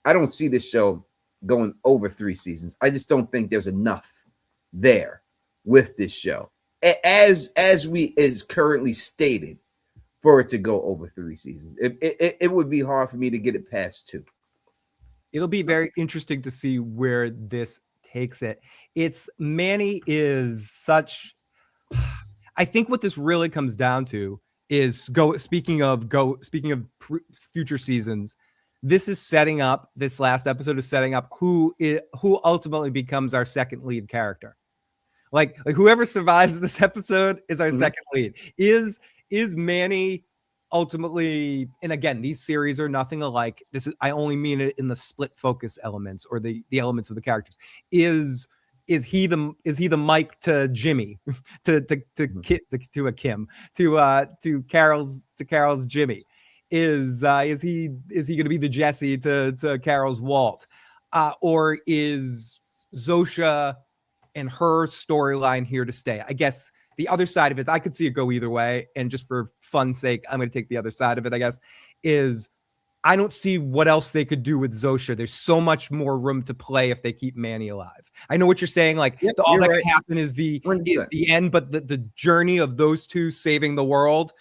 I don't see this show going over 3 seasons. I just don't think there's enough there with this show, as is currently stated, for it to go over 3 seasons. It would be hard for me to get it past 2. It'll be very interesting to see where this takes it. Manny is such. I think what this really comes down to is speaking of future seasons. This last episode is setting up who ultimately becomes our second lead character. Like whoever survives this episode is our second lead. Is Manny ultimately, and again, these series are nothing alike. I only mean it in the split focus elements or the elements of the characters. Is he the Mike to Jimmy, to a Kim, to Carol's Jimmy? Is he going to be the Jesse to Carol's Walt, or is Zosha and her storyline here to stay? I guess the other side of it, I could see it go either way, and just for fun's sake, I'm going to take the other side of it. I guess is I don't see what else they could do with Zosha. There's so much more room to play if they keep Manny alive. I know what you're saying. Like all that can happen is the end, but the journey of those two saving the world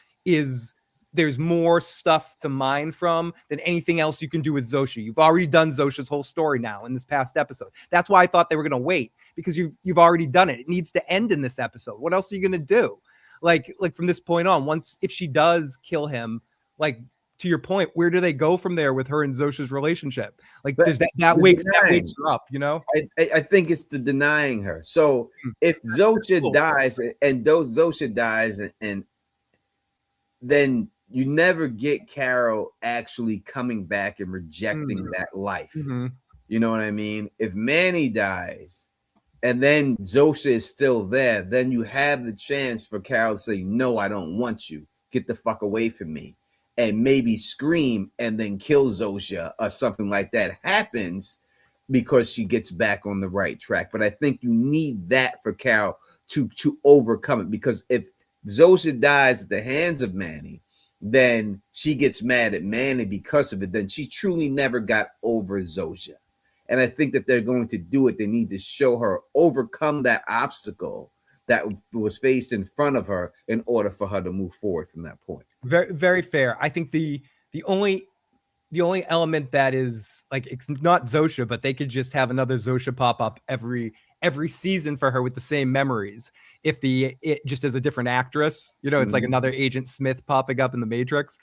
there's more stuff to mine from than anything else you can do with Zosha. You've already done Zosha's whole story now in this past episode. That's why I thought they were going to wait, because you've already done it. It needs to end in this episode. What else are you going to do? Like from this point on, if she does kill him, like to your point, where do they go from there with her and Zosha's relationship? Like does that wakes her up, I think it's the denying her. So if Zosha dies and Zosha dies and then you never get Carol actually coming back and rejecting that life. Mm-hmm. You know what I mean? If Manny dies and then Zosha is still there, then you have the chance for Carol to say, no, I don't want you. Get the fuck away from me. And maybe scream and then kill Zosha or something like that happens because she gets back on the right track. But I think you need that for Carol to overcome it, because if Zosha dies at the hands of Manny, then she gets mad at Manny because of it. Then she truly never got over Zosha. And I think that they're going to do it. They need to show her overcome that obstacle that was faced in front of her in order for her to move forward from that point. Very, very fair. I think the only element that is like, it's not Zosha, but they could just have another Zosha pop up every season for her with the same memories. If it just as a different actress, it's like another Agent Smith popping up in the Matrix.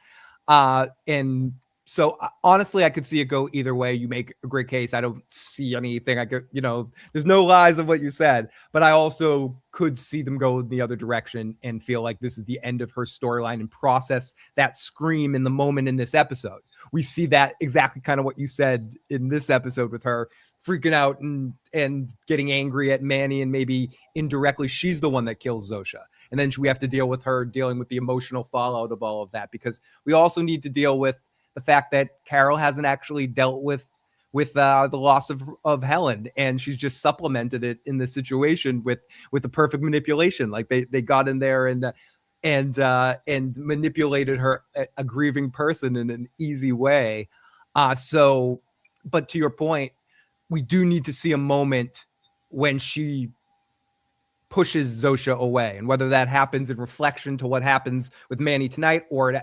And so honestly, I could see it go either way. You make a great case. I don't see anything. There's no lies of what you said, but I also could see them go in the other direction and feel like this is the end of her storyline and process that scream in the moment in this episode. We see that exactly kind of what you said in this episode with her freaking out and getting angry at Manny, and maybe indirectly she's the one that kills Zosha. And then we have to deal with her dealing with the emotional fallout of all of that, because we also need to deal with the fact that Carol hasn't actually dealt with the loss of Helen, and she's just supplemented it in this situation with the perfect manipulation. Like they got in there and manipulated her, a grieving person, in an easy way. So, but to your point, we do need to see a moment when she pushes Zosha away, and whether that happens in reflection to what happens with Manny tonight or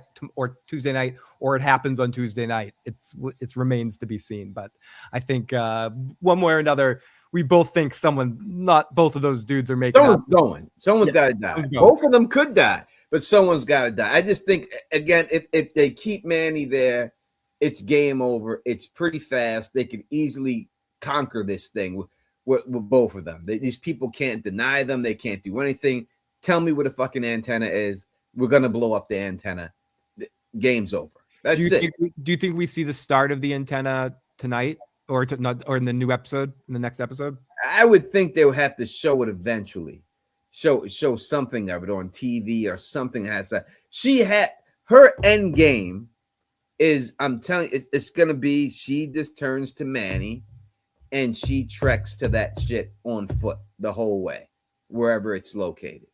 Tuesday night, or it happens on Tuesday night, it's remains to be seen. But I think one way or another, we both think not both of those dudes are making someone's up. going. Someone's got to die. Both of them could die, but someone's got to die. I just think, again, if they keep Manny there, it's game over. It's pretty fast. They could easily conquer this thing with both of them. These people can't deny them. They can't do anything. Tell me what a fucking antenna is. We're gonna blow up the antenna. Game's over. That's it. Do you think we see the start of the antenna tonight, or in the new episode, in the next episode? I would think they would have to show it eventually. Show something of it on TV or something that has that. She had her end game is, I'm telling you, it's gonna be, she just turns to Manny and she treks to that shit on foot the whole way, wherever it's located.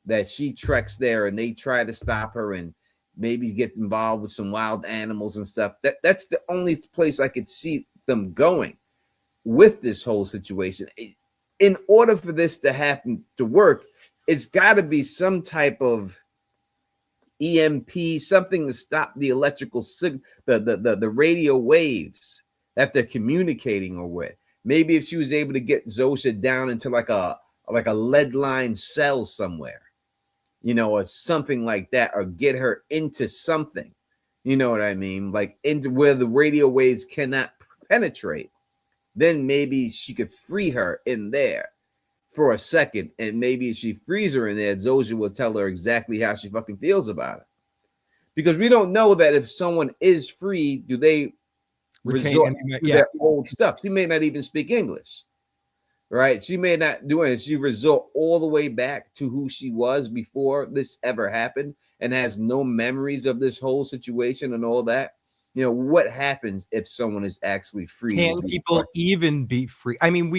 That she treks there and they try to stop her and maybe get involved with some wild animals and stuff. That's the only place I could see them going with this whole situation. In order for this to happen, to work, it's got to be some type of EMP, something to stop the electrical signal, the radio waves that they're communicating or with. Maybe if she was able to get Zosha down into like a lead line cell somewhere, or something like that, or get her into something, you know what I mean? Like into where the radio waves cannot penetrate. Then maybe she could free her in there for a second. And maybe if she frees her in there, Zosha will tell her exactly how she fucking feels about it. Because we don't know that if someone is free, do they resort to their old stuff? She may not even speak English, right? She may not do it. She resort all the way back to who she was before this ever happened and has no memories of this whole situation and all that. What happens if someone is actually free? Can people even be free? I mean,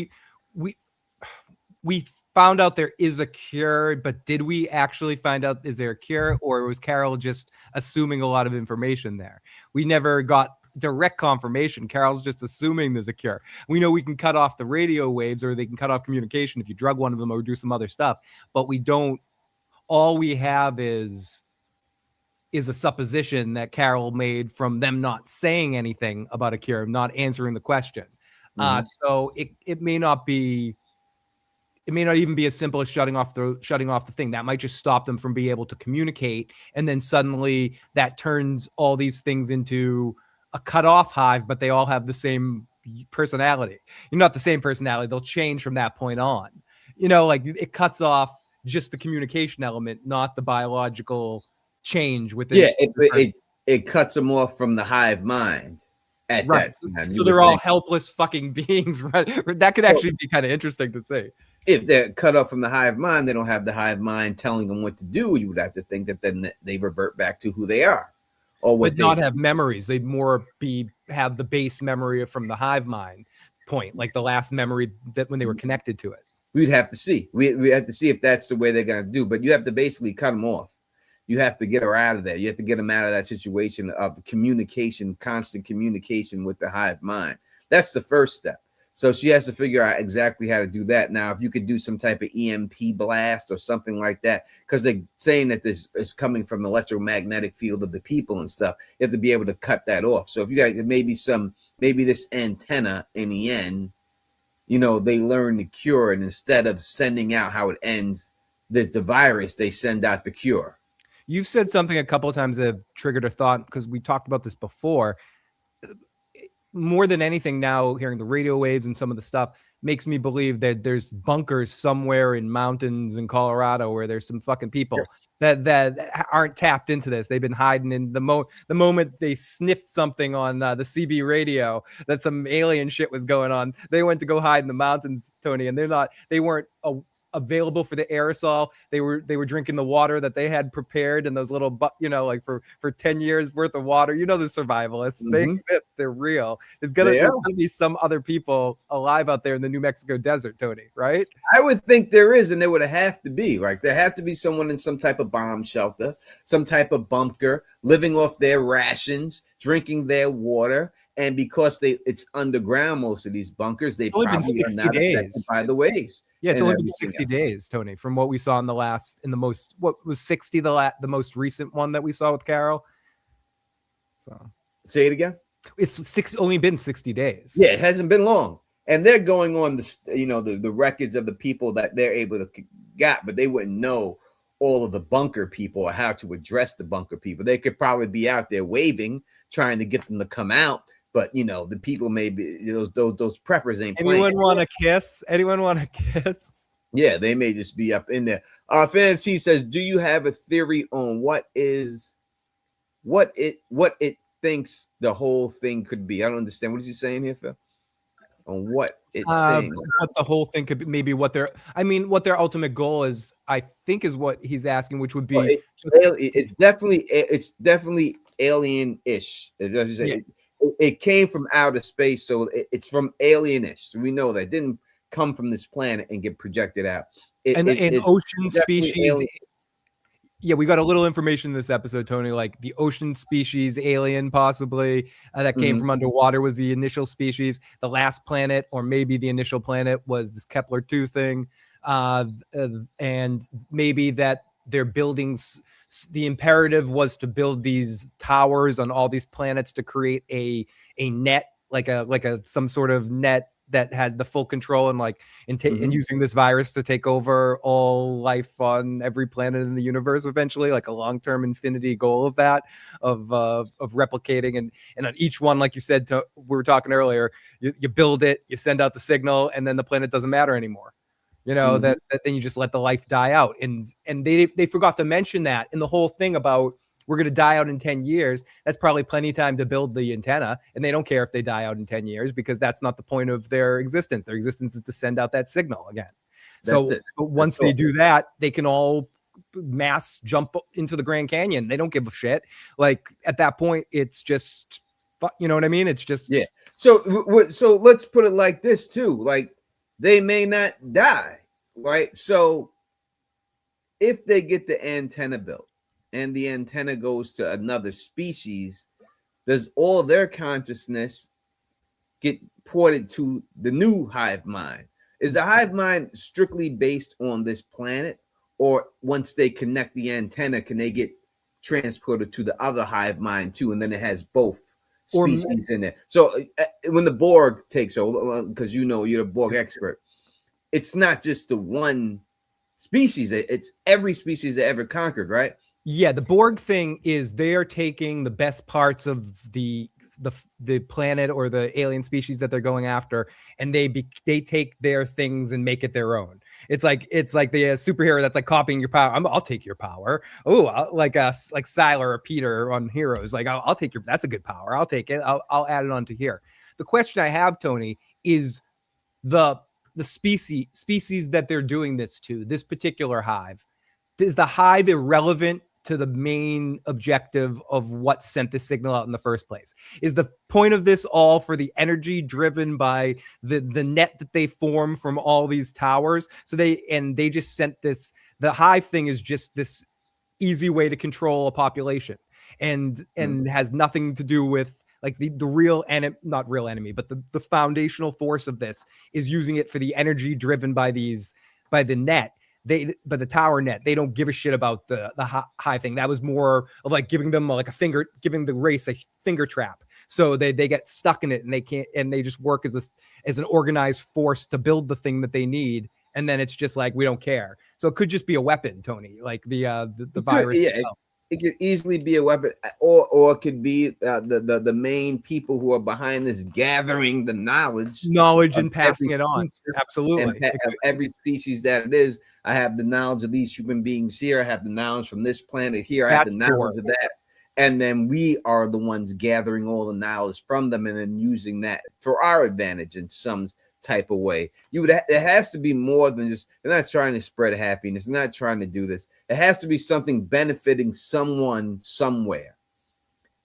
we found out there is a cure, but did we actually find out, is there a cure, or was Carol just assuming a lot of information there? We never got direct confirmation. Carol's just assuming there's a cure. We know we can cut off the radio waves, or they can cut off communication if you drug one of them or do some other stuff, but we don't. All we have is a supposition that Carol made from them not saying anything about a cure, not answering the question. So it may not be. It may not even be as simple as shutting off the thing. That might just stop them from being able to communicate, and then suddenly that turns all these things into a cut-off hive, but they all have the same personality. Not the same personality. They'll change from that point on. Like it cuts off just the communication element, not the biological change within. Yeah, it cuts them off from the hive mind. At right. That time. So they're all helpless fucking beings. Right? That could actually be kind of interesting to see. If they're cut off from the hive mind, they don't have the hive mind telling them what to do. You would have to think that then they revert back to who they are. Or what, but not have memories. They'd more have the base memory from the hive mind point, like the last memory that when they were connected to it. We'd have to see. We have to see if that's the way they're going to do. But you have to basically cut them off. You have to get her out of there. You have to get them out of that situation of communication, constant communication with the hive mind. That's the first step. So she has to figure out exactly how to do that. Now, if you could do some type of EMP blast or something like that, because they're saying that this is coming from the electromagnetic field of the people and stuff, you have to be able to cut that off. So if you got maybe this antenna in the end, they learn the cure, and instead of sending out how it ends the virus, they send out the cure. You've said something a couple of times that have triggered a thought, because we talked about this before. More than anything now, hearing the radio waves and some of the stuff makes me believe that there's bunkers somewhere in mountains in Colorado where there's some fucking people that aren't tapped into this. They've been hiding in the moment they sniffed something on the CB radio that some alien shit was going on. They went to go hide in the mountains, Tony, and they weren't available for the aerosol. They were drinking the water that they had prepared in those little, like for 10 years worth of water. You know, the survivalists, they exist. They're real. There's gonna be some other people alive out there in the New Mexico desert, Tony, right? I would think there is, and there would have to be. Like, there have to be someone in some type of bomb shelter, some type of bunker, living off their rations, drinking their water. And because it's underground, most of these bunkers, they probably been 60 are not days. affected by the waves. Yeah, it's only been 60 days, Tony, from what we saw in what was 60, the most recent one that we saw with Carol. So say it again. It's only been 60 days. Yeah, it hasn't been long. And they're going on the records of the people that they're able to get, but they wouldn't know all of the bunker people or how to address the bunker people. They could probably be out there waving, trying to get them to come out. But the people may be those preppers ain't playing. Anyone want to kiss? Anyone want to kiss? Yeah, they may just be up in there. Fancy says, "Do you have a theory on what it thinks the whole thing could be?" I don't understand. What is he saying here, Phil? On what it thinks? What the whole thing could be, maybe what their ultimate goal is, I think, is what he's asking, which would be it's definitely alien-ish. It came from outer space, so it's from alien-ish. So we know that it didn't come from this planet and get projected out. An ocean species. Yeah, we got a little information in this episode, Tony, like the ocean species alien possibly that came from underwater was the initial species. The last planet, or maybe the initial planet, was this Kepler-2 thing. And maybe that their buildings, the imperative was to build these towers on all these planets to create a net, like some sort of net that had the full control and using this virus to take over all life on every planet in the universe eventually, like a long-term infinity goal of that, of replicating and on each one, like you said, we were talking earlier, you build it, you send out the signal, and then the planet doesn't matter anymore. That then you just let the life die out. And they forgot to mention that in the whole thing about we're going to die out in 10 years. That's probably plenty of time to build the antenna. And they don't care if they die out in 10 years because that's not the point of their existence. Their existence is to send out that signal again. So once they do that, they can all mass jump into the Grand Canyon. They don't give a shit. Like at that point, it's just, you know what I mean? It's just. Yeah. So let's put it like this too. Like, they may not die, right? So if they get the antenna built and the antenna goes to another species, does all their consciousness get ported to the new hive mind? Is the hive mind strictly based on this planet, or once they connect the antenna, can they get transported to the other hive mind too? And then it has both species in there. So when the Borg takes over, because you're the Borg expert, it's not just the one species, it's every species they ever conquered, right? Yeah, the Borg thing is they are taking the best parts of the planet or the alien species that they're going after, and they take their things and make it their own. It's like the superhero that's like copying your power. I'll take your power. Oh, like Siler or Peter on Heroes. Like I'll take that's a good power. I'll take it. I'll add it onto here. The question I have, Tony, is the species that they're doing this to, this particular hive. Is the hive irrelevant to the main objective of what sent the signal out in the first place? Is the point of this all for the energy driven by the net that they form from all these towers? So they just sent this, the hive thing is just this easy way to control a population and has nothing to do with like the real enemy, not real enemy, but the foundational force of this is using it for the energy driven by the net. But the tower net, they don't give a shit about the high thing. That was more of like giving them giving the race a finger trap. So they get stuck in it and they can't, and they just work as an organized force to build the thing that they need. And then it's just like, we don't care. So it could just be a weapon, Tony, like the virus itself. It could easily be a weapon, or it could be the main people who are behind this, gathering the knowledge and passing it on. Absolutely. And every species that it is. I have the knowledge of these human beings here. I have the knowledge from this planet here. I have the knowledge of that. And then we are the ones gathering all the knowledge from them and then using that for our advantage in some type of way. It has to be more than just, they're not trying to spread happiness, they're not trying to do this. It has to be something benefiting someone somewhere.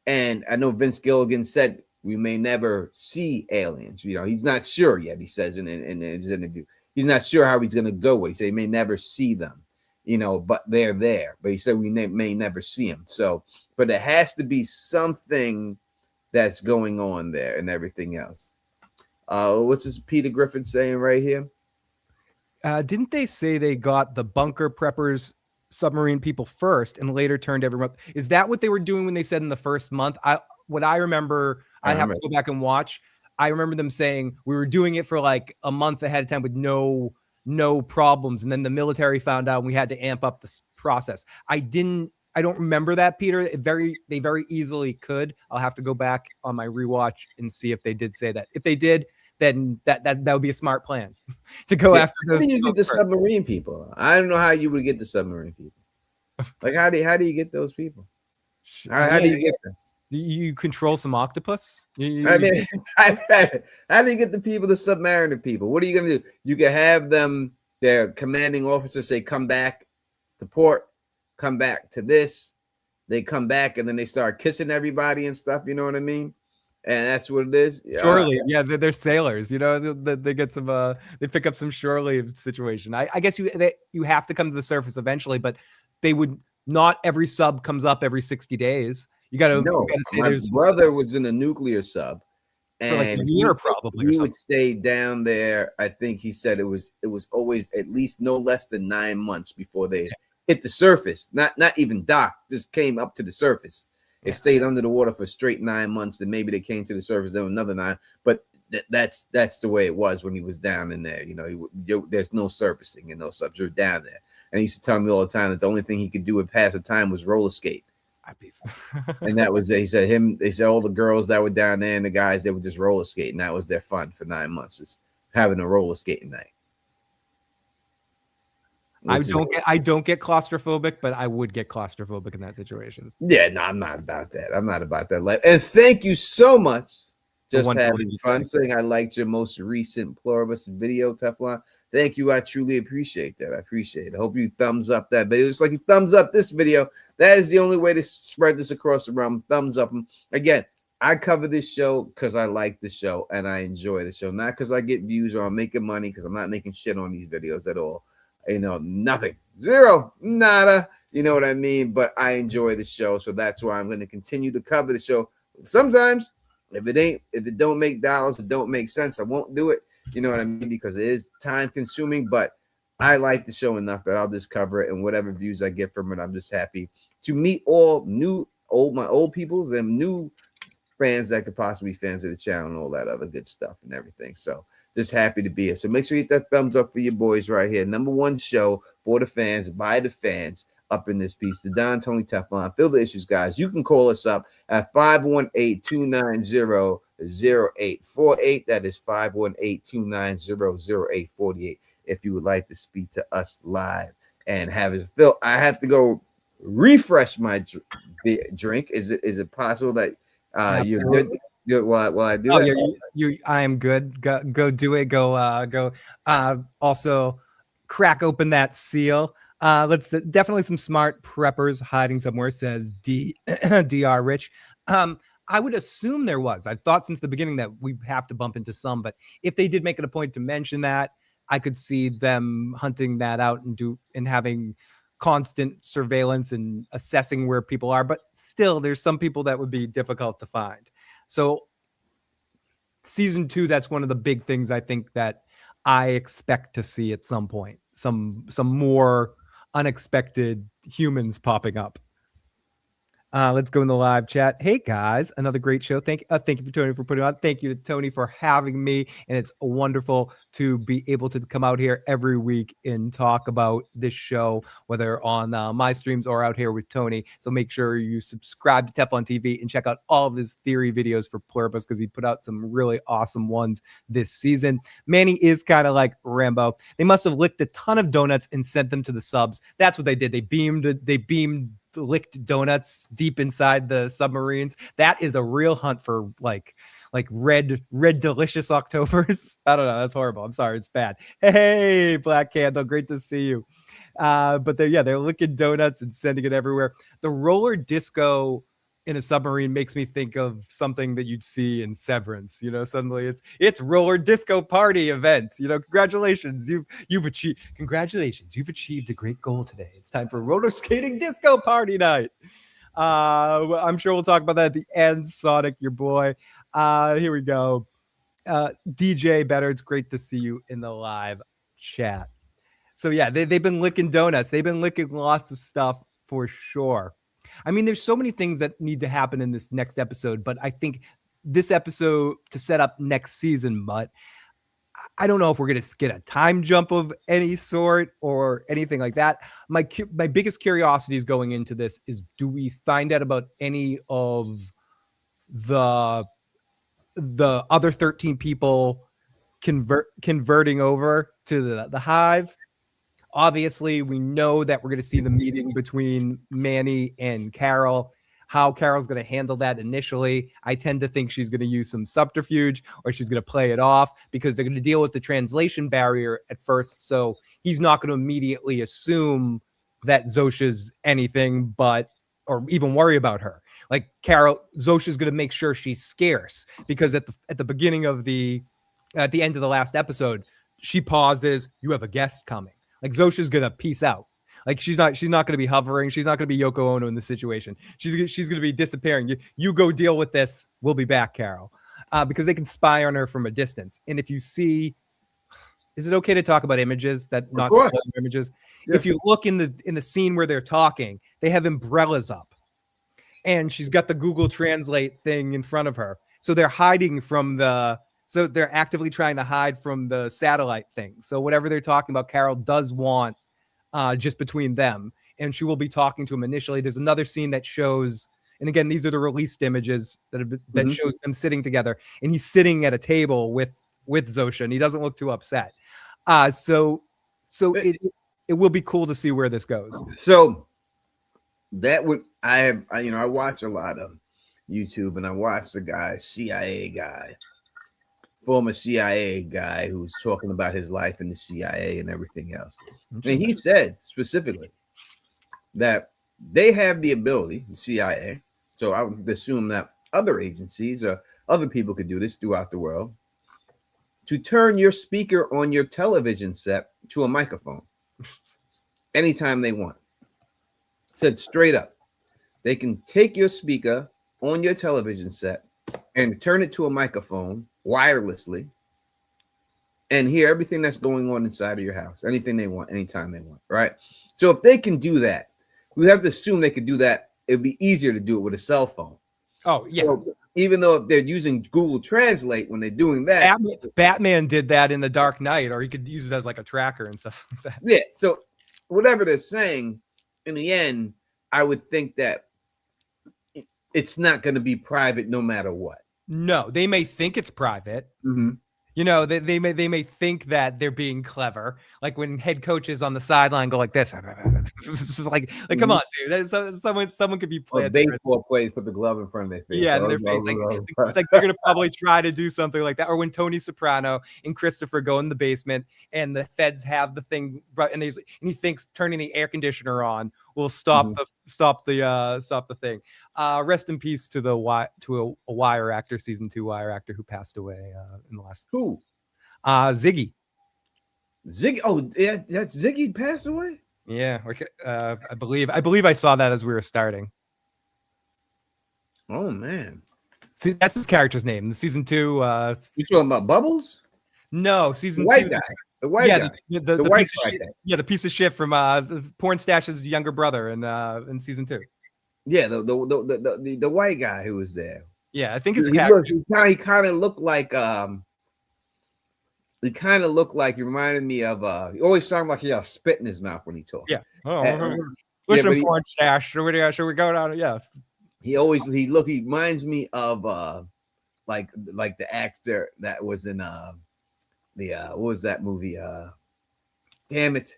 And I know Vince Gilligan said we may never see aliens. You know, he's not sure yet. He says in his interview, he's not sure how he's going to go with it. He said he may never see them, you know, but they're there. But he said we may never see them. So, but it has to be something that's going on there and everything else. What's this Peter Griffin saying right here? Didn't they say they got the bunker preppers submarine people first and later turned everyone? Is that what they were doing when they said in the first month? What I remember, I have to go back and watch. I remember them saying we were doing it for like a month ahead of time with no problems, and then the military found out and we had to amp up this process. I don't remember that, Peter. They very easily could. I'll have to go back on my rewatch and see if they did say that. If they did, then that would be a smart plan to go after those. How do you get the submarine people? I don't know how you would get the submarine people. Like how do you get those people? How do you get them? You control some octopus? I mean, how do you get the people, the submariner people? What are you going to do? You can have them, their commanding officer say, come back to port, come back to this. They come back and then they start kissing everybody and stuff. You know what I mean? And that's what it is. Surely, yeah, they're sailors. You know, they get some. They pick up some shore leave situation. I guess you have to come to the surface eventually, but they would not. Every sub comes up every 60 days. You got to say. My brother was in a nuclear sub, and for like a year probably. He would stay down there. I think he said it was always at least no less than 9 months before they hit the surface. Not even docked, just came up to the surface. They stayed under the water for straight 9 months. Then maybe they came to the surface, then another 9. But that's the way it was when he was down in there. You know, there's no surfacing and no subs. You're down there. And he used to tell me all the time that the only thing he could do to pass the time was roller skate. And that was, they said all the girls that were down there and the guys, they would just roller skate. And that was their fun for 9 months, is having a roller skating night. I don't get claustrophobic, but I would get claustrophobic in that situation. Yeah, no, I'm not about that. I'm not about that life. And thank you so much. Just having fun. Saying I liked your most recent Pluribus video, Teflon. Thank you. I truly appreciate that. I appreciate it. I hope you thumbs up that video. Just like you thumbs up this video. That is the only way to spread this across the realm. Thumbs up. Again, I cover this show because I like the show and I enjoy the show. Not because I get views or I'm making money, because I'm not making shit on these videos at all. You know, nothing, zero, nada, you know what I mean? But I enjoy the show, so that's why I'm going to continue to cover the show. Sometimes if it don't make dollars, it don't make sense, I won't do it, you know what I mean? Because it is time consuming, but I like the show enough that I'll just cover it, and whatever views I get from it, I'm just happy to meet my old peoples and new fans that could possibly be fans of the channel and all that other good stuff and everything. So just happy to be here. So make sure you hit that thumbs up for your boys right here. #1 show for the fans, by the fans, up in this piece. The Don Tony Teflon. Feel the issues, guys. You can call us up at 518-290-0848. That is 518-290-0848 if you would like to speak to us live and have it. Phil, I have to go refresh my drink. Is it possible that you're good? Well, I do. Oh, yeah, I am good. Go do it. Go. Also, crack open that seal. Let's definitely some smart preppers hiding somewhere. Says Dr. Rich. I would assume there was. I've thought since the beginning that we have to bump into some, but if they did make it a point to mention that, I could see them hunting that out and having constant surveillance and assessing where people are. But still, there's some people that would be difficult to find. So season 2, that's one of the big things I think that I expect to see at some point. Some more unexpected humans popping up. Let's go in the live chat. Hey guys, another great show. Thank you for Tony for putting on. Thank you to Tony for having me. And it's wonderful to be able to come out here every week and talk about this show, whether on my streams or out here with Tony. So make sure you subscribe to Teflon TV and check out all of his theory videos for Pluribus, because he put out some really awesome ones this season. Manny is kind of like Rambo. They must have licked a ton of donuts and sent them to the subs. That's what they did. They beamed licked donuts deep inside the submarines. That is a real hunt for like like red delicious Octobers. I don't know. That's horrible. I'm sorry. It's bad. Hey, Black Candle. Great to see you. But they're licking donuts and sending it everywhere. The roller disco in a submarine makes me think of something that you'd see in Severance. Suddenly it's roller disco party event. Congratulations, you've achieved a great goal today. It's time for roller skating disco party night. I'm sure we'll talk about that at the end. Sonic, your boy. Here we go. DJ Better, it's great to see you in the live chat. So yeah, they've been licking donuts. They've been licking lots of stuff for sure. I mean, there's so many things that need to happen in this next episode, but I think this episode to set up next season, but I don't know if we're going to get a time jump of any sort or anything like that. My biggest curiosity is going into this is, do we find out about any of the other 13 people converting over to the hive? Obviously, we know that we're going to see the meeting between Manny and Carol. How Carol's going to handle that initially, I tend to think she's going to use some subterfuge, or she's going to play it off, because they're going to deal with the translation barrier at first. So he's not going to immediately assume that Zosha's anything but, or even worry about her. Like Zosha's going to make sure she's scarce, because at the beginning of at the end of the last episode, she pauses. You have a guest coming. Like Zosha's gonna peace out. Like she's not gonna be hovering. She's not gonna be Yoko Ono in this situation. She's gonna be disappearing. You go deal with this. We'll be back, Carol, because they can spy on her from a distance. And if you see, is it okay to talk about images that not images? Yeah. If you look in the scene where they're talking, they have umbrellas up, and she's got the Google Translate thing in front of her. So they're hiding from So they're actively trying to hide from the satellite thing. So whatever they're talking about, Carol does want just between them. And she will be talking to him initially. There's another scene that shows, and again, these are the released images that shows them sitting together. And he's sitting at a table with Zosha, and he doesn't look too upset. So it will be cool to see where this goes. So that would, I watch a lot of YouTube, and I watch the former CIA guy who's talking about his life in the CIA and everything else. And he said specifically that they have the ability, the CIA, so I would assume that other agencies or other people could do this throughout the world, to turn your speaker on your television set to a microphone anytime they want. Said straight up, they can take your speaker on your television set and turn it to a microphone wirelessly and hear everything that's going on inside of your house, anything they want, anytime they want, right? So if they can do that, we have to assume they could do that. It'd be easier to do it with a cell phone. Oh, yeah. So even though they're using Google Translate when they're doing that. Batman did that in The Dark Knight, or he could use it as like a tracker and stuff like that. Yeah, so whatever they're saying, in the end, I would think that it's not going to be private no matter what. No, they may think it's private. Mm-hmm. They may think that they're being clever. Like when head coaches on the sideline go like this, like come on, dude. Someone could be playing. Baseball players put the glove in front of their face. Yeah, in their face. Like they're gonna probably try to do something like that. Or when Tony Soprano and Christopher go in the basement and the feds have the thing, and he thinks turning the air conditioner on will stop the thing. Rest in peace to a Wire actor, season 2 Wire actor who passed away in the last. Who? Ziggy. Oh, yeah, Ziggy passed away. Yeah, I believe I saw that as we were starting. Oh man, see, that's his character's name. The season 2. You talking about Bubbles? No, season white 2. Guy. The white guy. The white guy. Yeah, the piece of shit from Porn Stash's younger brother in season 2. Yeah, the white guy who was there. Yeah, I think his character. He kind of looked like he reminded me of he always sounded like he had spit in his mouth when he talked. Yeah. Listen, Porn Stash. Should we go down? Yeah. He reminds me of like the actor that was in what was that movie? Damn it.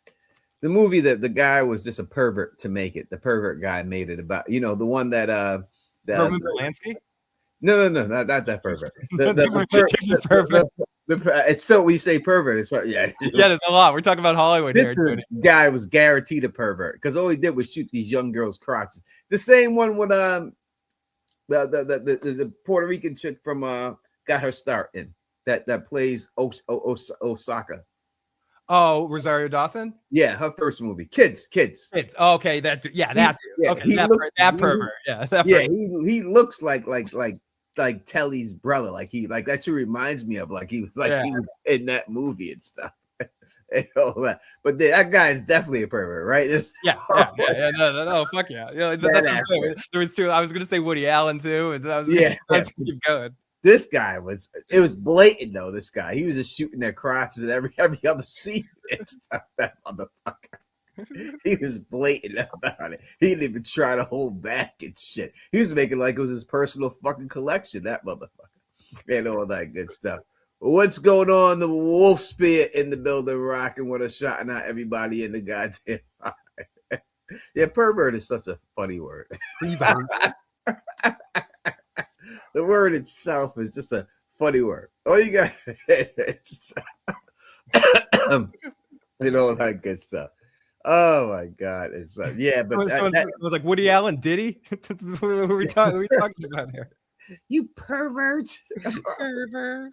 The movie that the guy was just a pervert to make it. The pervert guy made it about, the one that Roman Polanski? No, not that pervert. Different pervert. It's so when you say pervert, it's yeah. Yeah, there's a lot. We're talking about Hollywood This here, Tony. guy was guaranteed a pervert because all he did was shoot these young girls' crotches. The same one with the Puerto Rican chick from got her start in that plays Osaka. Oh, Rosario Dawson. Yeah, her first movie, Kids. Oh, okay, that okay, that pervert. Yeah, that yeah, pervert. he looks like Telly's brother. Like that's who reminds me of. Like he was he was in that movie and stuff. And all that. But that guy is definitely a pervert, right? Yeah. No, fuck yeah. That's what I'm saying. There was two. I was gonna say Woody Allen too, and I was gonna keep going. This guy it was blatant though. This guy, he was just shooting their crotches in every other scene and stuff. That motherfucker, he was blatant about it. He didn't even try to hold back and shit. He was making like it was his personal fucking collection. That motherfucker, and all that good stuff. What's going on? The Wolf Spear in the building, rocking with a shot, and not everybody in the goddamn. Yeah, pervert is such a funny word. The word itself is just a funny word. Oh, you got that good stuff. Oh my God, it's yeah, but it was like Woody Allen. Did he? Who are we talking about here? You pervert. Pervert.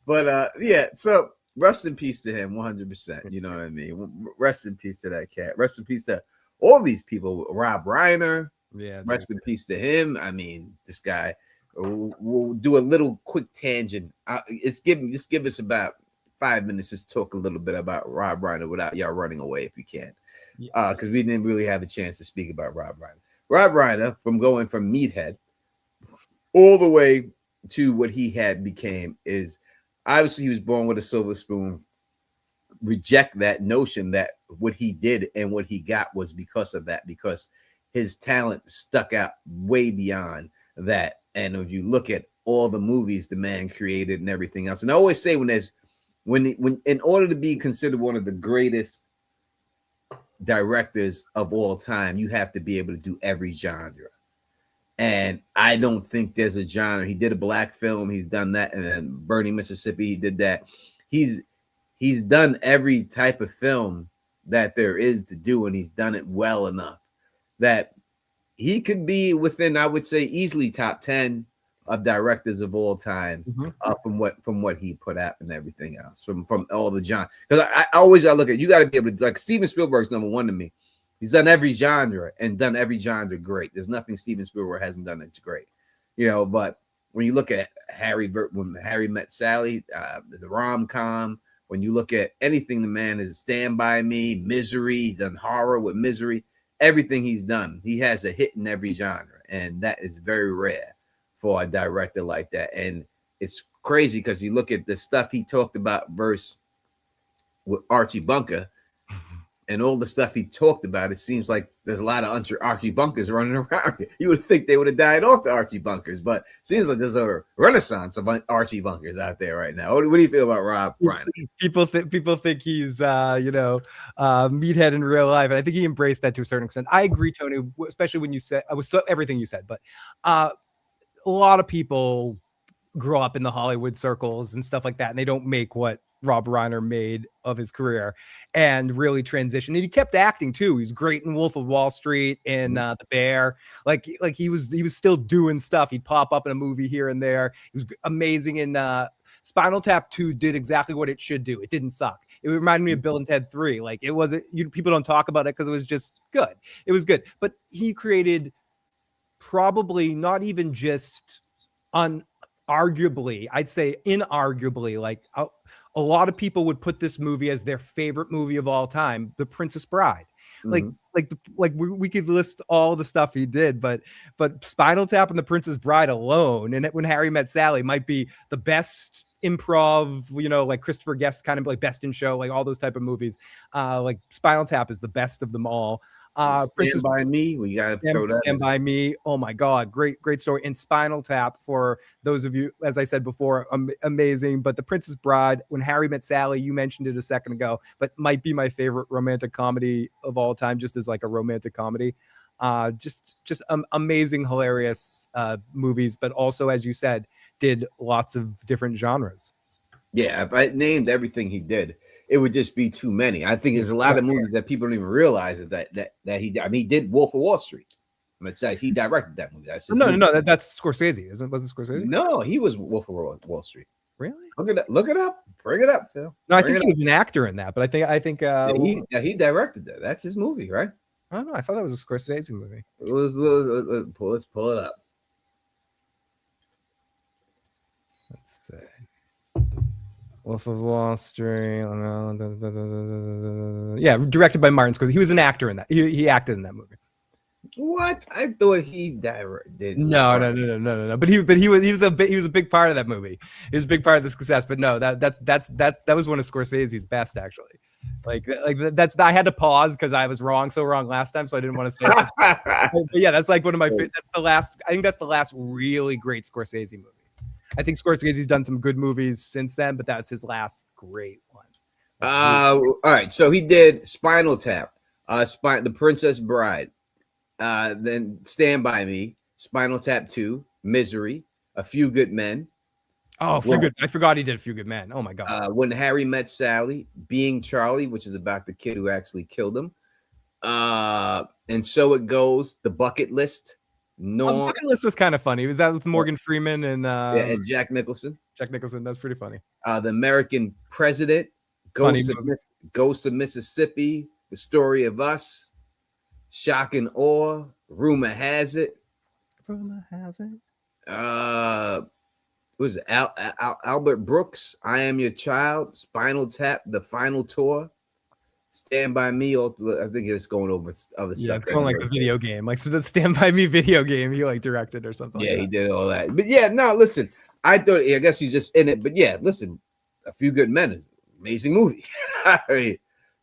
But yeah, so rest in peace to him, 100%. You know what I mean? Rest in peace to that cat. Rest in peace to all these people. Rob Reiner. Yeah. Rest in peace to him. I mean, this guy. We'll do a little quick tangent. Just give us about 5 minutes to talk a little bit about Rob Reiner without y'all running away if you can. Because we didn't really have a chance to speak about Rob Reiner. Rob Reiner, from going from Meathead all the way to what he had became, is obviously he was born with a silver spoon. Reject that notion that what he did and what he got was because of that, because his talent stuck out way beyond that. And if you look at all the movies the man created and everything else, and I always say when in order to be considered one of the greatest directors of all time, you have to be able to do every genre. And I don't think there's a genre. He did a black film. He's done that. And then Burning Mississippi, he did that. He's done every type of film that there is to do, and he's done it well enough that he could be within, I would say, easily top 10 of directors of all times, from what he put out and everything else, from all the genres. Because I look at, you got to be able to, like, Steven Spielberg's number one to me. He's done every genre and done every genre great. There's nothing Steven Spielberg hasn't done that's great, But when you look at when Harry Met Sally, the rom-com, when you look at anything the man is, Stand By Me, Misery, he's done horror with Misery, everything he's done, he has a hit in every genre, and that is very rare for a director like that. And it's crazy because you look at the stuff he talked about versus with Archie Bunker. And all the stuff he talked about, it seems like there's a lot of Archie Bunkers running around. You would think they would have died off the Archie Bunkers, but it seems like there's a renaissance of Archie Bunkers out there right now. What do you feel about Rob Reiner? People think he's meathead in real life, and I think he embraced that to a certain extent. I agree, Tony, especially when you said everything you said. But a lot of people grow up in the Hollywood circles and stuff like that, and they don't make what Rob Reiner made of his career and really transitioned. And he kept acting too. He's great in Wolf of Wall Street and The Bear. Like he was still doing stuff. He'd pop up in a movie here and there. He was amazing in Spinal Tap 2. Did exactly what it should do. It didn't suck. It reminded me of Bill and Ted 3. Like, it wasn't, people don't talk about it because it was just good. It was good. But he created probably not even just arguably, I'd say inarguably, like a lot of people would put this movie as their favorite movie of all time, The Princess Bride. We could list all the stuff he did, but Spinal Tap and The Princess Bride alone, and When Harry Met Sally, might be the best improv, like Christopher Guest kind of like Best in Show, like all those type of movies. Like Spinal Tap is the best of them all. Stand By Me, we gotta throw that. Stand By Me, oh my God, great story. And Spinal Tap, for those of you, as I said before, amazing. But The Princess Bride, When Harry Met Sally, you mentioned it a second ago, but might be my favorite romantic comedy of all time, just as like a romantic comedy. Just amazing, hilarious movies, but also, as you said, did lots of different genres. Yeah, if I named everything he did, it would just be too many. I think there's a lot of movies that people don't even realize that he. I mean, he did Wolf of Wall Street. I'm gonna say he directed that movie. That's his movie. No, that's Scorsese, wasn't Scorsese? No, he was Wolf of Wall Street. Really? Look it up. Bring it up, Phil. No, I think he was an actor in that, but I think he directed that. That's his movie, right? I don't know. I thought that was a Scorsese movie. It was, let's pull it up. Let's see. Wolf of Wall Street. Yeah, directed by Martin Scorsese. He was an actor in that. He acted in that movie. What? I thought he did. No. But he was a big part of that movie. He was a big part of the success. But no, that was one of Scorsese's best, actually. Like that's I had to pause because I was so wrong last time, so I didn't want to say it. But yeah, that's like one of my favorite. That's the last. I think that's the last really great Scorsese movie. I think Scorsese's done some good movies since then, but that's his last great one. All right, so he did Spinal Tap, The Princess Bride, then Stand By Me, Spinal Tap 2, Misery, A Few Good Men. Oh, I forgot he did A Few Good Men. Oh my god. When Harry Met Sally, Being Charlie, which is about the kid who actually killed him. And So It Goes, The Bucket List. The Bucket List was kind of funny. Was that with Morgan Freeman and and Jack Nicholson? Jack Nicholson. That's pretty funny. The American President, Ghost of Mississippi, The Story of Us, Shock and Awe, Rumor Has It. What was it? Albert Brooks, I Am Your Child, Spinal Tap, The Final Tour, Stand By Me. I think it's going over other stuff. Yeah, it's going like the video game, like so the Stand By Me video game he like directed or something. Yeah, he did all that. But yeah, no, listen, I guess he's just in it. But yeah, listen, A Few Good Men, amazing movie. I mean,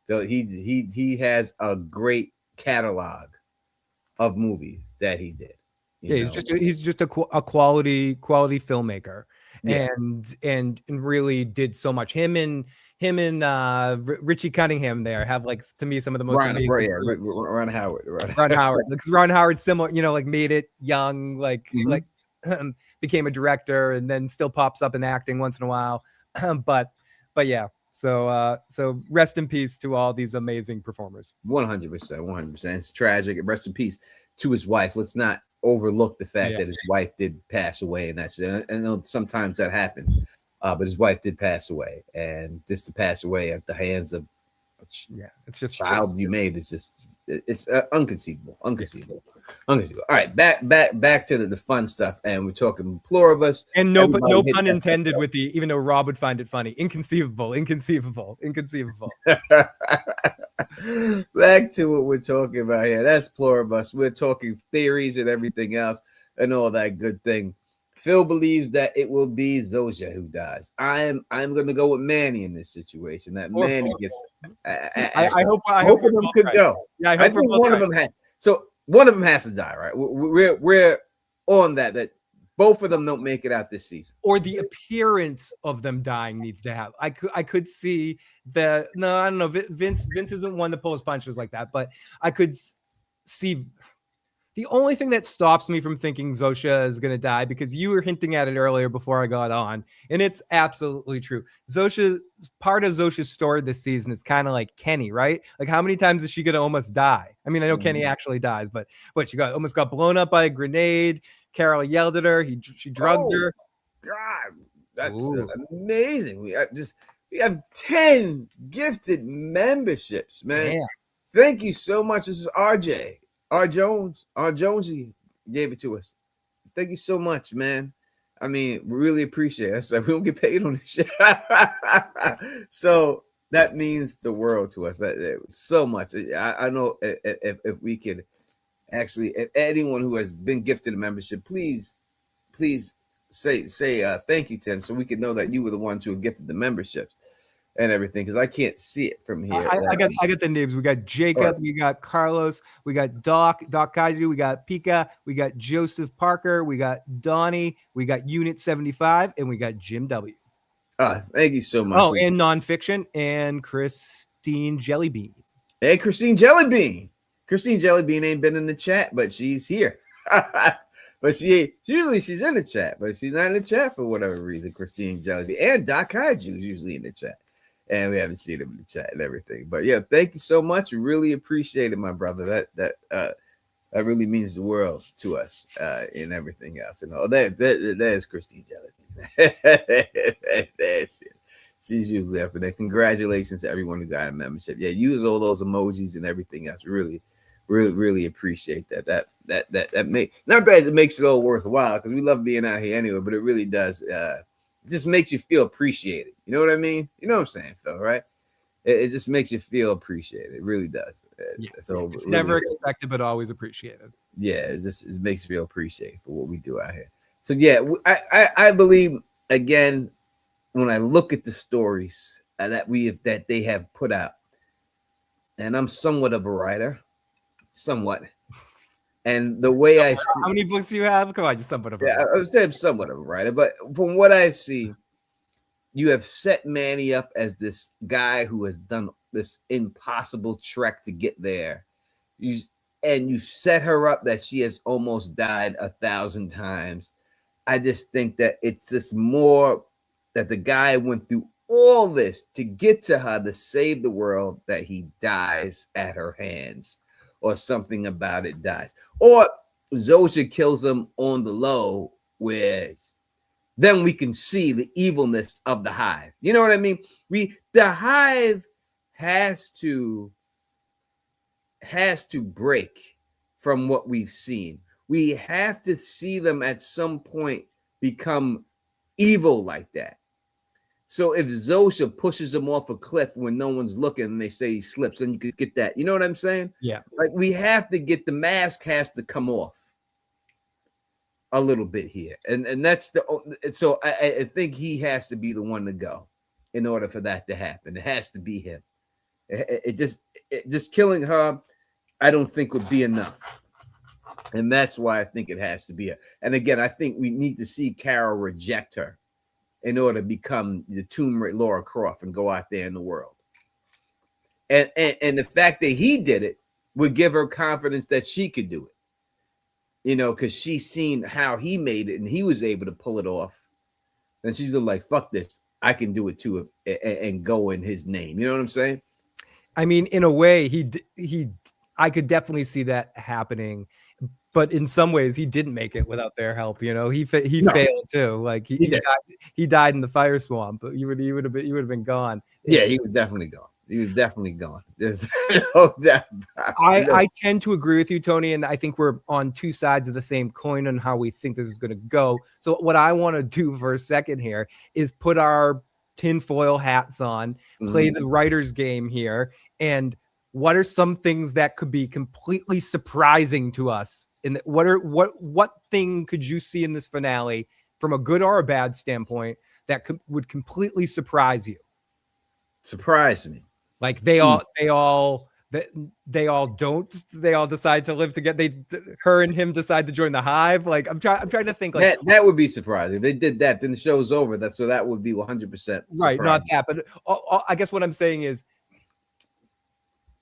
so he has a great catalog of movies that he did. He's just a quality filmmaker, and really did so much. Him and Richie Cunningham there have like to me some of the most amazing. Ron Howard. Ron Howard, because Ron Howard similar, like made it young, became a director and then still pops up in acting once in a while, but yeah. So rest in peace to all these amazing performers. 100%. It's tragic. Rest in peace to his wife. Let's not overlook the fact that his wife did pass away, and I know sometimes that happens, but his wife did pass away, and just to pass away at the hands of it's just child you made is just it's unconceivable. All right, back to the fun stuff, and we're talking Pluribus, and no pun intended with the, even though Rob would find it funny, inconceivable. Back to what we're talking about here. That's Pluribus. We're talking theories and everything else and all that good thing. Phil believes that it will be Zosha who dies. I'm going to go with Manny in this situation. That Manny gets. I hope of them could go. Yeah, I think one of them had. So one of them has to die, right? We're on that. That both of them don't make it out this season, or the appearance of them dying needs to have. I could see that. No, I don't know. Vince isn't one to pull his punches like that, but I could see. The only thing that stops me from thinking Zosha is going to die, because you were hinting at it earlier before I got on, and it's absolutely true. Part of Zosha's story this season is kind of like Kenny, right? Like, how many times is she going to almost die? I mean, I know Kenny actually dies, but she almost got blown up by a grenade. Carol yelled at her. She drugged her. God, that's amazing. We have 10 gifted memberships, man. Yeah. Thank you so much. This is RJ. R. Jonesy gave it to us. Thank you so much, man. I mean, we really appreciate it. We don't get paid on this shit. So that means the world to us. That so much. I know if we could actually, if anyone who has been gifted a membership, please say thank you to them, so we can know that you were the ones who gifted the memberships and everything, because I can't see it from here. I got the names. We got Jacob, we got Carlos, we got Doc Kaiju, we got Pika, we got Joseph Parker, we got Donnie, we got Unit 75, and we got Jim W. Thank you so much. Oh, and Nonfiction, and Christine Jellybean. Hey, Christine Jellybean. Christine Jellybean ain't been in the chat, but she's here. But usually she's in the chat, but she's not in the chat for whatever reason. Christine Jellybean and Doc Haiju's usually in the chat, and we haven't seen him in the chat and everything. But yeah, thank you so much. We really appreciate it, my brother. That really means the world to us, and everything else. And all that is Christine Jellybean. She's usually up in there. Congratulations to everyone who got a membership. Yeah, use all those emojis and everything else. Really appreciate that. That not that it makes it all worthwhile, because we love being out here anyway, but it really does. It just makes you feel appreciated. You know what I mean? You know what I'm saying, Phil, right? It just makes you feel appreciated. It really does. Yeah. So It's really, never expected, but always appreciated. yeah, it makes you feel appreciated for what we do out here. So yeah, I believe, again, when I look at the stories that they have put out, and I'm somewhat of a writer, and the way I see, how many books do you have? Come on, just somewhat of a I would say I'm somewhat of a writer, but from what I see, you have set Manny up as this guy who has done this impossible trek to get there. You set her up that she has almost died 1,000 times. I just think that it's just more that the guy went through all this to get to her to save the world, that he dies at her hands, or something about it dies, or Zoja kills him on the low, where then we can see the evilness of the hive. You know what I mean? The hive has to break from what we've seen. We have to see them at some point become evil like that. So if Zosha pushes him off a cliff when no one's looking and they say he slips, and you could get that. You know what I'm saying? Yeah. Like, we have to get the mask has to come off a little bit here. And that's so I think he has to be the one to go in order for that to happen. It has to be him. It just killing her, I don't think would be enough. And that's why I think it has to be her. And again, I think we need to see Carol reject her in order to become the Tomb Raider Laura Croft and go out there in the world. And the fact that he did it would give her confidence that she could do it. You know, because she's seen how he made it and he was able to pull it off. And she's like, fuck this. I can do it too, and go in his name. You know what I'm saying? I mean, in a way, I could definitely see that happening. But in some ways, he didn't make it without their help. You know, he failed too. Like he died in the fire swamp. But you would have been gone. Yeah, he was definitely gone. He was definitely gone. There's no doubt. I tend to agree with you, Tony, and I think we're on two sides of the same coin on how we think this is going to go. So what I want to do for a second here is put our tinfoil hats on, play the writer's game here, and what are some things that could be completely surprising to us? And what thing could you see in this finale from a good or a bad standpoint that would completely surprise you? Surprise me. Like they all decide to live together. Her and him decide to join the hive. Like I'm trying to think like that would be surprising. If they did that, then the show's over. That would be 100% right. Not that, but I guess what I'm saying is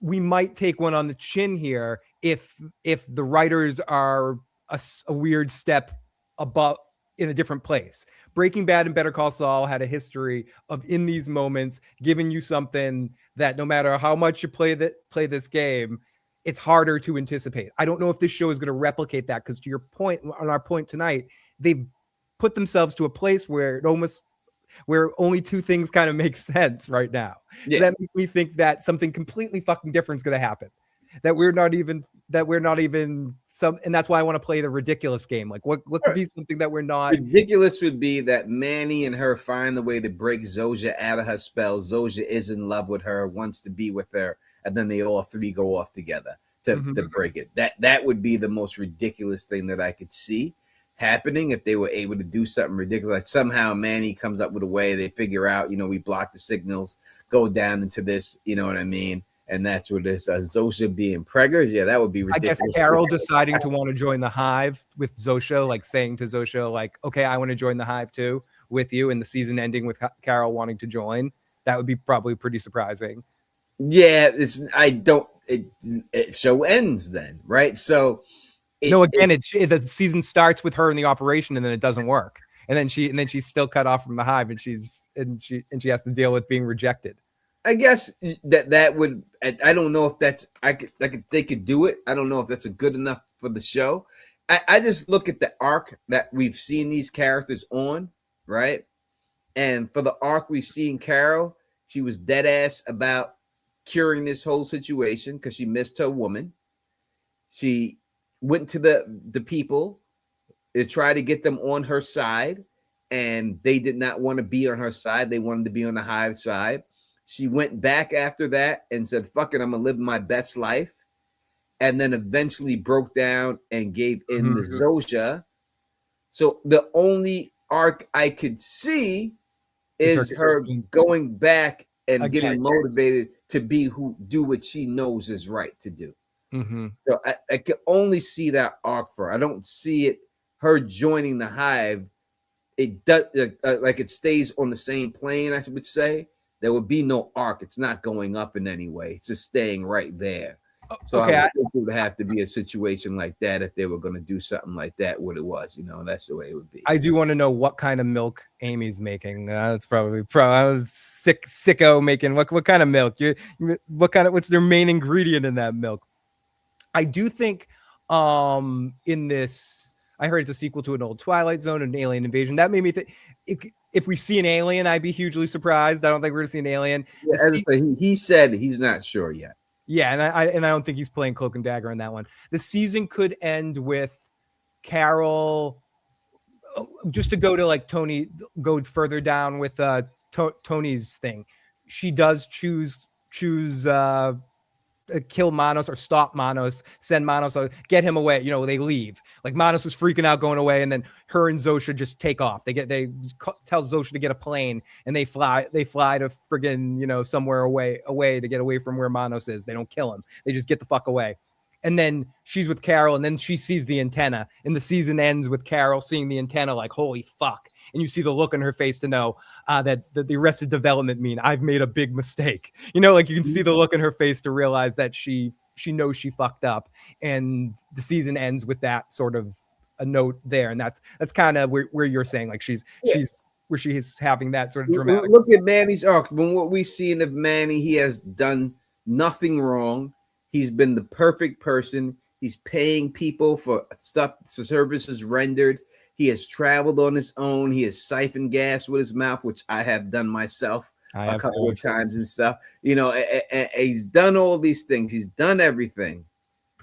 we might take one on the chin here if the writers are a weird step above in a different place. Breaking Bad and Better Call Saul had a history of, in these moments, giving you something that no matter how much you play this game, it's harder to anticipate. I don't know if this show is going to replicate that, because to your point, on our point tonight, they've put themselves to a place where where only two things kind of make sense right now. Yeah. So that makes me think that something completely fucking different is going to happen. That we're not even some, and that's why I want to play the ridiculous game. Like what could be something that we're not. Ridiculous would be that Manny and her find the way to break Zoja out of her spell. Zoja is in love with her, wants to be with her, and then they all three go off together to break it. That would be the most ridiculous thing that I could see happening if they were able to do something ridiculous. Like somehow Manny comes up with a way, they figure out, we block the signals, go down into this, you know what I mean? And that's what this Zosha being preggers. Yeah, that would be ridiculous. I guess Carol deciding to want to join the hive with Zosha, like saying to Zosha, like, okay, I want to join the hive too with you, and the season ending with Carol wanting to join. That would be probably pretty surprising. Yeah, it show ends then, right? So the season starts with her in the operation, and then it doesn't work, and then she's still cut off from the hive, and she has to deal with being rejected. I guess that would, I don't know if that's, they could do it. I don't know if that's good enough for the show. I just look at the arc that we've seen these characters on, right? And for the arc we've seen Carol, she was dead ass about curing this whole situation because she missed her woman. She went to the people to try to get them on her side, and they did not want to be on her side. They wanted to be on the hive side. She went back after that and said, fuck it, I'm going to live my best life. And then eventually broke down and gave in to Zosha. So the only arc I could see is her going back and getting motivated to do what she knows is right to do. Mm-hmm. So I can only see that arc for her. I don't see it, her joining the hive. It does like it stays on the same plane, I would say. There would be no arc. It's not going up in any way. It's just staying right there. So I think it would have to be a situation like that if they were going to do something like that. What it was, that's the way it would be. I do want to know what kind of milk Amy's making. That's probably I was sicko making. What kind of milk? What's their main ingredient in that milk? I do think in this, I heard it's a sequel to an old Twilight Zone, an alien invasion. That made me think. If we see an alien, I'd be hugely surprised. I don't think we're gonna see an alien. Yeah, as I say, he said he's not sure yet. Yeah, and I don't think he's playing Cloak and Dagger in that one. The season could end with Carol, just to go to like Tony, go further down with Tony's thing. She does choose kill Manos or stop Manos, send Manos, get him away. They leave. Like Manos is freaking out, going away, and then her and Zosha just take off. They tell Zosha to get a plane, and they fly to friggin' somewhere away to get away from where Manos is. They don't kill him. They just get the fuck away. And then she's with Carol, and then she sees the antenna, and the season ends with Carol seeing the antenna, like, holy fuck. And you see the look on her face to know that the Arrested Development mean I've made a big mistake. Like you can see the look in her face to realize that she knows she fucked up. And the season ends with that sort of a note there. And that's kind of where you're saying, like, she's where she is having that sort of dramatic. Look at Manny's arc. From what we've seen of Manny, he has done nothing wrong. He's been the perfect person. He's paying people for stuff, services rendered. He has traveled on his own. He has siphoned gas with his mouth, which I have done myself a couple of times and stuff. And he's done all these things. He's done everything.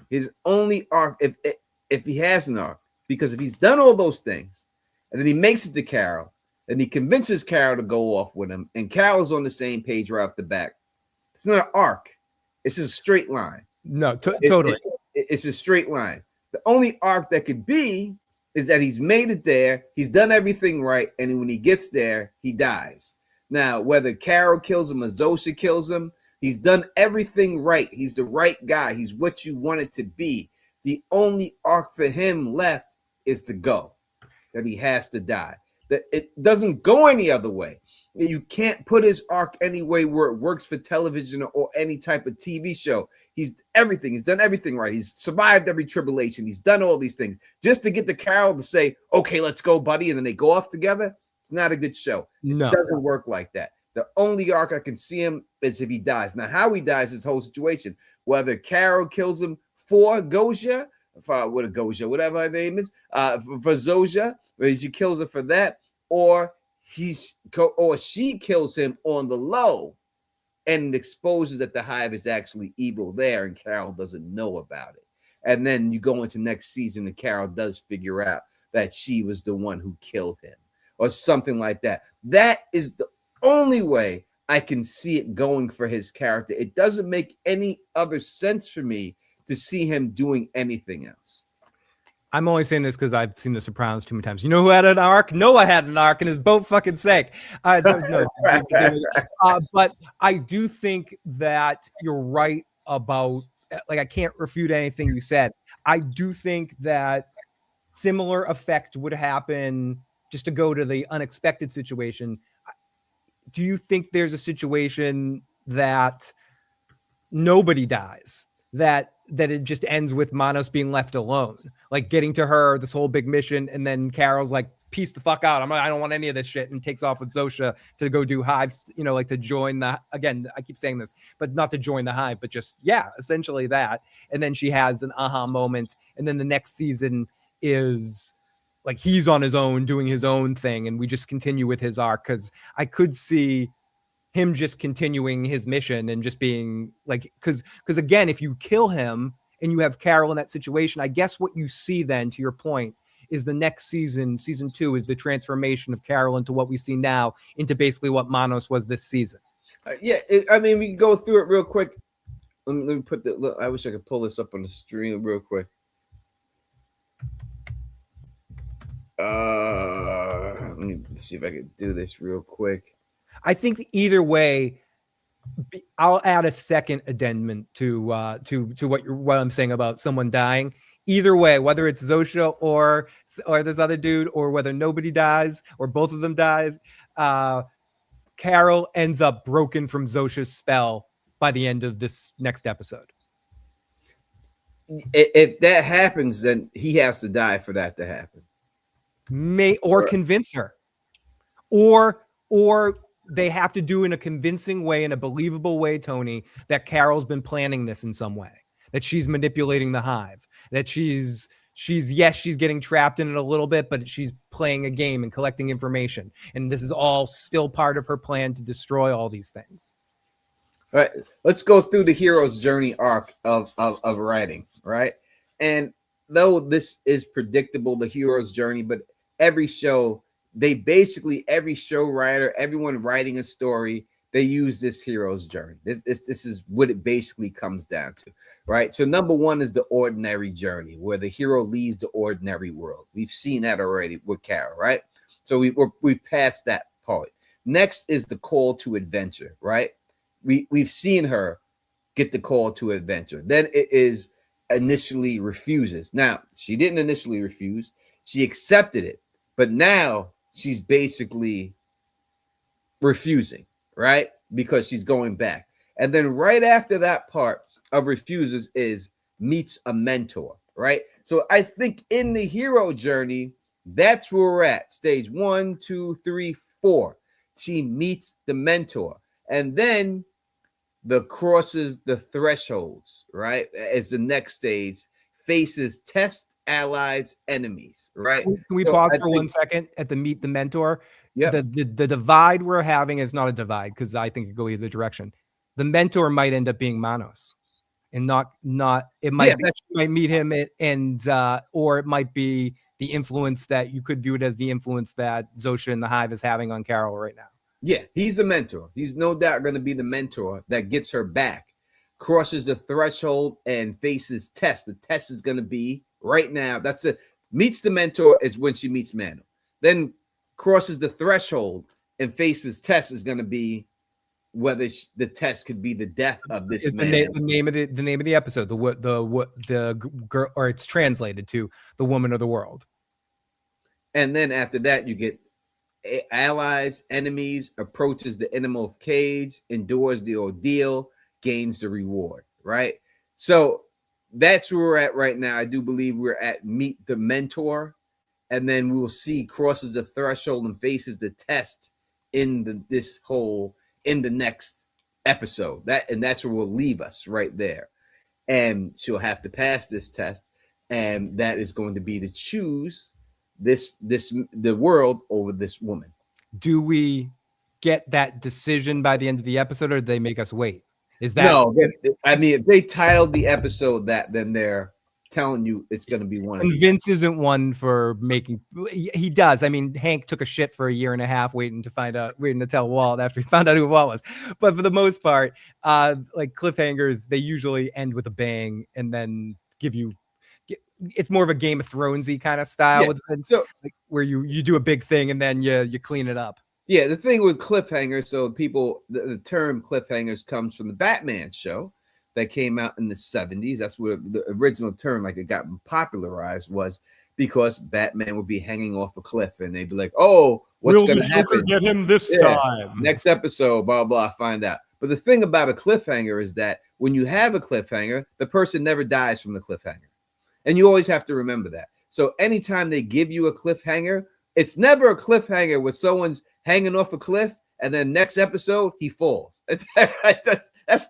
His only arc, if he has an arc, because if he's done all those things, and then he makes it to Carol, and he convinces Carol to go off with him, and Carol's on the same page right off the back, it's not an arc. It's just a straight line. No, totally. It's a straight line. The only arc that could be is that he's made it there. He's done everything right. And when he gets there, he dies. Now, whether Carol kills him or Zosha kills him, he's done everything right. He's the right guy. He's what you want it to be. The only arc for him left is to go, that he has to die. That it doesn't go any other way. You can't put his arc any way where it works for television or any type of TV show. He's everything. He's done everything right. He's survived every tribulation. He's done all these things just to get the Carol to say, okay, let's go, buddy. And then they go off together. It's not a good show. No. It doesn't work like that. The only arc I can see him is if he dies. Now, how he dies is the whole situation. Whether Carol kills him for Gosia, whatever her name is, for Zosha, or she kills her for that, or she kills him on the low and exposes that the hive is actually evil there, and Carol doesn't know about it. And then you go into next season, and Carol does figure out that she was the one who killed him, or something like that. That is the only way I can see it going for his character. It doesn't make any other sense for me to see him doing anything else. I'm only saying this because I've seen The Sopranos too many times. You know who had an arc? Noah had an arc, and his boat fucking sank. No, but I do think that you're right about, like, I can't refute anything you said. I do think that similar effect would happen, just to go to the unexpected situation. Do you think there's a situation that nobody dies? that it just ends with Manos being left alone, like getting to her this whole big mission, and then Carol's like, peace the fuck out, I don't want any of this shit, and takes off with Zosha to go do hives, like to join the, again, I keep saying this, but not to join the hive, but just essentially that. And then she has an aha moment, and then the next season is like he's on his own doing his own thing, and we just continue with his arc, because I could see him just continuing his mission and just being like, because again, if you kill him and you have Carol in that situation, I guess what you see then, to your point, is the next season 2 is the transformation of Carol into what we see now, into basically what Manos was this season. We can go through it real quick. Let me put the, I wish I could pull this up on the stream real quick. Let me see if I can do this real quick. I think either way, I'll add a second addendum to what I'm saying about someone dying. Either way, whether it's Zosha or this other dude, or whether nobody dies or both of them dies, Carol ends up broken from Zosha's spell by the end of this next episode. If that happens, then he has to die for that to happen. Convince her, or they have to do in a convincing way, in a believable way, Tony, that Carol's been planning this in some way, that she's manipulating the hive, that she's getting trapped in it a little bit, but she's playing a game and collecting information, and this is all still part of her plan to destroy all these things. All right, let's go through the hero's journey arc of writing, right? And though this is predictable, the hero's journey, but every show, every show writer, everyone writing a story, they use this hero's journey. This is what it basically comes down to, right? So number one is the ordinary journey, where the hero leaves the ordinary world. We've seen that already with Carol, right? So we've passed that part. Next is the call to adventure, right? We've seen her get the call to adventure. Then it is initially refuses. Now, she didn't initially refuse. She accepted it, but now she's basically refusing, right? Because she's going back. And then right after that part of refuses is meets a mentor, right? So I think in the hero journey, that's where we're at. Stage 1, 2, 3, 4. She meets the mentor. And then the crosses the thresholds, right? As the next stage, faces test, allies, enemies, right? Can we pause for 1 second at the meet the mentor? Yeah. The divide we're having is not a divide, because I think it could go either direction. The mentor might end up being Manos, and not it might might meet him or it might be the influence that you could view it as the influence that Zosha and the Hive is having on Carol right now. Yeah, he's the mentor. He's no doubt going to be the mentor that gets her back, crosses the threshold, and faces test. The test is going to be right now. That's it. Meets the mentor is when she meets Mano. Then crosses the threshold and faces test is going to be whether the test could be the death of this man. The name of the episode. The girl, or it's translated to the woman of the world. And then after that, you get allies, enemies, approaches the innermost cage, endures the ordeal, gains the reward, right? So that's where we're at right now. I do believe we're at meet the mentor, and then we'll see crosses the threshold and faces the test in the next episode. That's where we'll leave us right there. And she'll have to pass this test, and that is going to be to choose the world over this woman. Do we get that decision by the end of the episode, or do they make us wait? Is that no? I mean, if they titled the episode that, then they're telling you it's going to be one. And Vince isn't one for making. He does. I mean, Hank took a shit for a year and a half waiting to tell Walt after he found out who Walt was. But for the most part, like cliffhangers, they usually end with a bang and then give you. It's more of a Game of Thronesy kind of style with Vince, so, like, where you do a big thing and then you clean it up. Yeah, the thing with cliffhangers, so people, the term cliffhangers comes from the Batman show that came out in the 70s. That's where the original term, like it got popularized, was because Batman would be hanging off a cliff and they'd be like, "Oh, what's going to happen? Get him this time. Next episode, blah blah. Find out." But the thing about a cliffhanger is that when you have a cliffhanger, the person never dies from the cliffhanger. And you always have to remember that. So anytime they give you a cliffhanger, it's never a cliffhanger where someone's hanging off a cliff and then next episode he falls. That's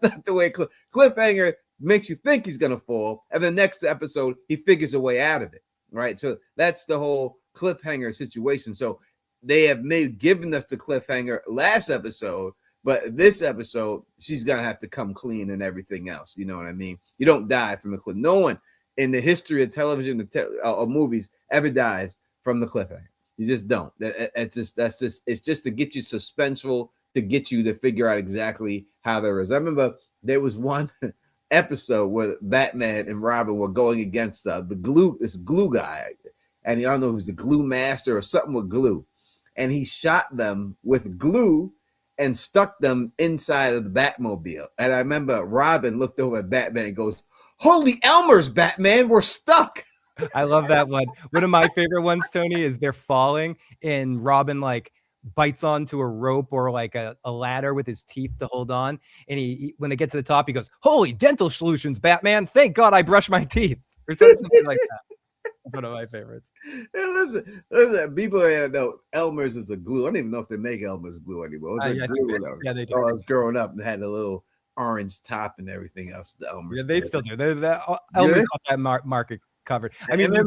not the way cliffhanger makes you think he's going to fall. And the next episode, he figures a way out of it. Right. So that's the whole cliffhanger situation. So they have given us the cliffhanger last episode, but this episode, she's going to have to come clean and everything else. You know what I mean? You don't die from the cliff. No one in the history of television or movies ever dies from the cliffhanger. You just don't. It's just to get you suspenseful, to get you to figure out exactly how there is. I remember there was one episode where Batman and Robin were going against this glue guy, and I don't know if it was the glue master or something with glue, and he shot them with glue and stuck them inside of the Batmobile. And I remember Robin looked over at Batman and goes, "Holy Elmer's, Batman, we're stuck." I love that one. One of my favorite ones, Tony, is they're falling and Robin like bites onto a rope or like a ladder with his teeth to hold on. And he when they get to the top, he goes, "Holy dental solutions, Batman. Thank God I brushed my teeth." Or something like that. That's one of my favorites. Yeah, listen, people know Elmer's is the glue. I don't even know if they make Elmer's glue anymore. It was glue, yeah, they do. Oh, I was growing up and had a little orange top and everything else. The Elmer's. Yeah, they still do. Elmer's got that market covered. I mean, I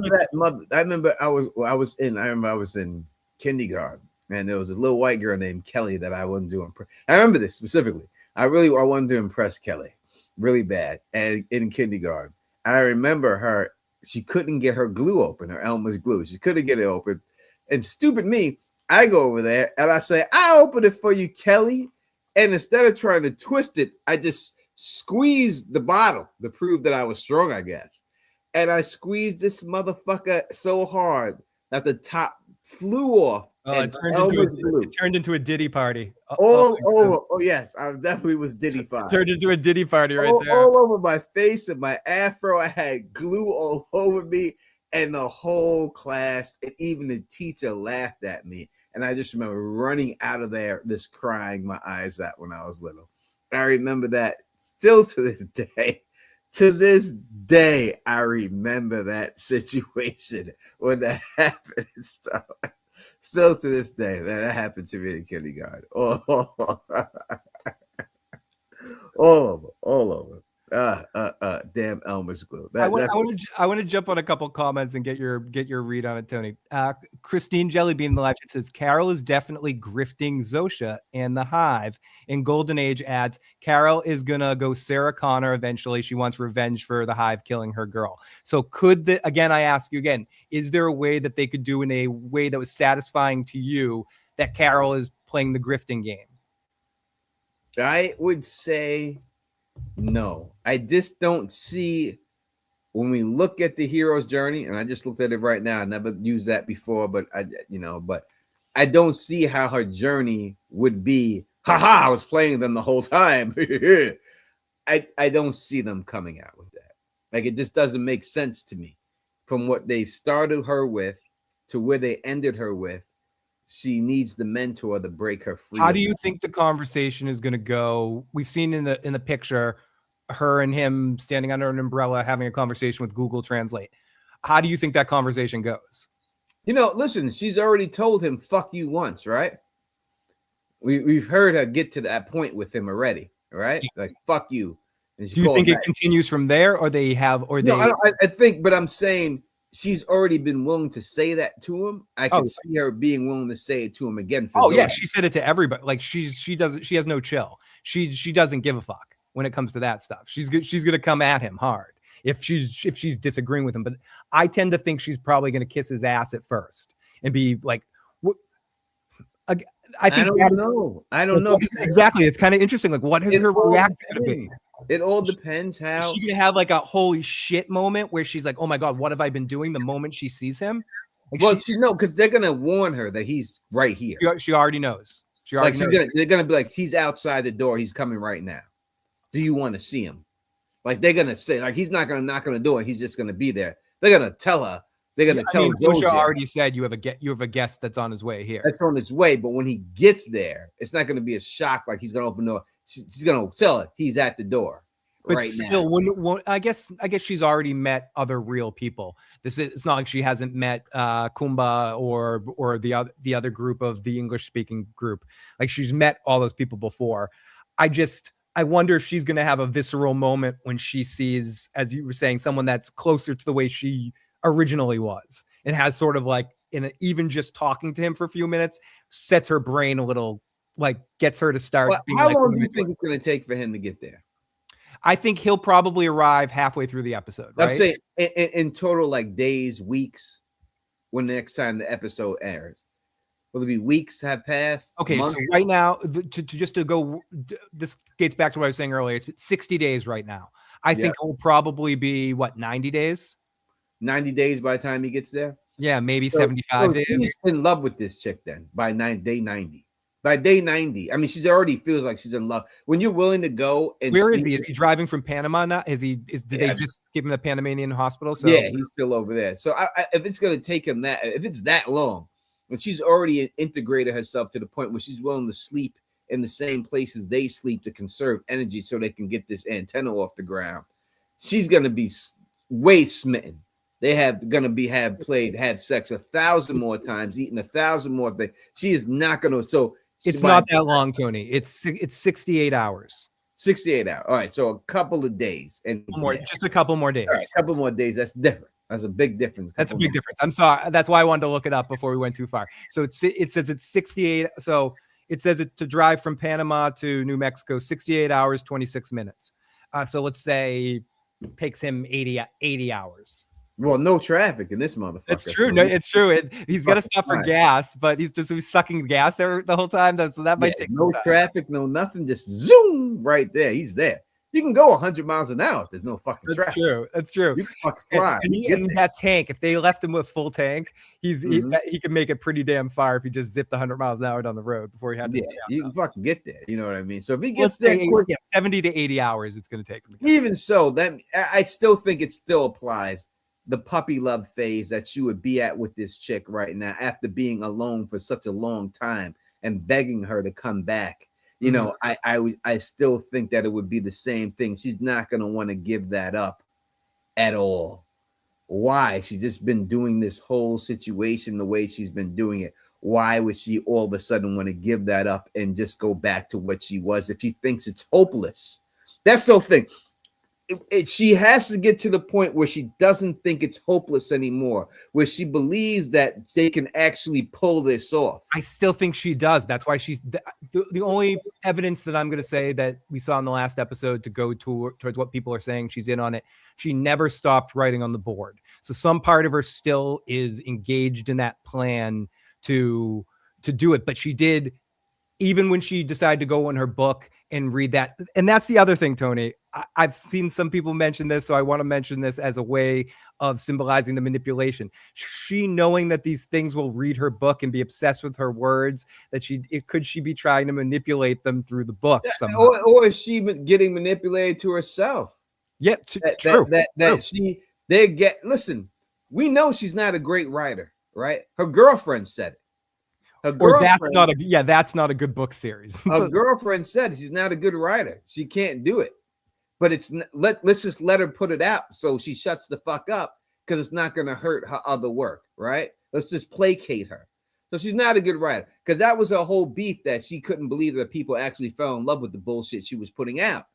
remember I was in kindergarten, and there was a little white girl named Kelly that I wanted to impress. I remember this specifically. I wanted to impress Kelly really bad, and in kindergarten, I remember her. She couldn't get her glue open, her Elmer's glue. She couldn't get it open, and stupid me, I go over there and I say, "I'll open it for you, Kelly." And instead of trying to twist it, I just squeezed the bottle to prove that I was strong, I guess. And I squeezed this motherfucker so hard that the top flew off. It turned into a Diddy party. Oh, yes, I definitely was Diddy-fied. Turned into a Diddy party right there. All over my face and my afro. I had glue all over me, and the whole class and even the teacher laughed at me. And I just remember running out of there, just crying my eyes out when I was little. I remember that still to this day. To this day, I remember that situation when that happened and stuff. Still to this day, that happened to me in kindergarten. All over. Damn Elmer's glue. I want to jump on a couple comments and get your read on it, Tony. Christine Jellybean in the live chat says Carol is definitely grifting Zosha and the Hive. And Golden Age adds Carol is gonna go Sarah Connor eventually. She wants revenge for the Hive killing her girl. So I ask you again, is there a way that they could do in a way that was satisfying to you that Carol is playing the grifting game? I would say no. I just don't see, when we look at the hero's journey, and I just looked at it right now. I never used that before, but I don't see how her journey would be. I was playing them the whole time. I don't see them coming out with that. Like, it just doesn't make sense to me. From what they started her with to where they ended her with, she needs the mentor to break her free. How do you think the conversation is going to go? We've seen in the picture her and him standing under an umbrella having a conversation with Google Translate. How do you think that conversation goes? Listen, she's already told him "fuck you" once, right? We've heard her get to that point with him already, right? Yeah. Like "fuck you." And do you think it continues from there, or they have, or they? No, I think, but I'm saying she's already been willing to say that to him. I can see her being willing to say it to him again. Yeah, she said it to everybody. Like she has no chill. She doesn't give a fuck when it comes to that stuff. She's gonna come at him hard if she's disagreeing with him. But I tend to think she's probably gonna kiss his ass at first and be like, what? I don't know exactly. It's kind of interesting. Like, what is her reaction gonna be? It all depends how. Is she gonna have like a holy shit moment where she's like, "Oh my god, what have I been doing?" The moment she sees him, like, because they're gonna warn her that he's right here. She already knows. They're gonna be like, "He's outside the door. He's coming right now. Do you want to see him?" Like, they're gonna say, like, he's not gonna knock on the door. He's just gonna be there. They're gonna tell her. They're gonna tell. Zosha already said you have a guest that's on his way here. That's on his way, but when he gets there, it's not gonna be a shock. Like, he's gonna open the door. She's gonna tell her he's at the door. But right still, now. I guess she's already met other real people. It's not like she hasn't met Kumba or the other group of the English speaking group. Like she's met all those people before. I wonder if she's going to have a visceral moment when she sees, as you were saying, someone that's closer to the way she originally was, and has sort of like even just talking to him for a few minutes sets her brain a little, like gets her to start being how like, long do you think it's going to take for him to get there? I think he'll probably arrive halfway through the episode, right? I'm saying in total, like days, weeks, when the next time the episode airs. Will it be weeks have passed? Okay, months? so right now, this gets back to what I was saying earlier. It's 60 days right now. I think it will probably be, 90 days? 90 days by the time he gets there? Yeah, maybe 75 days. He's in love with this chick then by day 90. By day 90, I mean, she's already feels like she's in love. When you're willing to go and where is he? Is he driving from Panama now? Did they just give him the Panamanian hospital? So yeah, he's still over there. So if it's gonna take him if it's that long, when she's already integrated herself to the point where she's willing to sleep in the same places they sleep to conserve energy so they can get this antenna off the ground, she's gonna be way smitten. They had sex 1,000 more times, eaten 1,000 more things. She is not gonna. So it's not that long, Tony. It's 68 hours. 68 hours. All right, so a couple of days and just a couple more days. All right, a couple more days. That's different. That's a big difference. That's a big difference. I'm sorry. That's why I wanted to look it up before we went too far. So it says it's 68. So it says it to drive from Panama to New Mexico, 68 hours, 26 minutes. So let's say it takes him 80 hours. Well, no traffic in this motherfucker. It's true. No, it's true. He's got to stop for gas, but he's sucking gas the whole time. So that might take no some time. Traffic, no nothing. Just zoom right there. He's there. You can go 100 miles an hour if there's no fucking traffic. That's true. You can fucking fly. And that tank, if they left him with full tank, he could make it pretty damn far if he just zipped 100 miles an hour down the road before he had to. Yeah, you can fucking get there. You know what I mean? So if he gets there quick, 70 to 80 hours, it's going to take him. Even so, that I still think it still applies. The puppy love phase that you would be at with this chick right now after being alone for such a long time and begging her to come back. You know, I still think that it would be the same thing. She's not going to want to give that up at all. Why? She's just been doing this whole situation the way she's been doing it. Why would she all of a sudden want to give that up and just go back to what she was if she thinks it's hopeless? That's the thing. She has to get to the point where she doesn't think it's hopeless anymore, where she believes that they can actually pull this off. I still think she does. That's why she's the only evidence that I'm going to say that we saw in the last episode to go towards what people are saying she's in on it. She never stopped writing on the board. So some part of her still is engaged in that plan to do it. But she did, even when she decided to go in her book and read that. And that's the other thing, Tony. I've seen some people mention this, so I want to mention this as a way of symbolizing the manipulation. She, knowing that these things will read her book and be obsessed with her words, that could she be trying to manipulate them through the book somehow? Or is she getting manipulated to herself? Yeah, true. Listen, we know she's not a great writer, right? Her girlfriend said it. That's not a good book series. Her girlfriend said she's not a good writer. She can't do it. But let's just let her put it out so she shuts the fuck up, because it's not going to hurt her other work, right? Let's just placate her. So she's not a good writer, because that was her whole beef, that she couldn't believe that people actually fell in love with the bullshit she was putting out.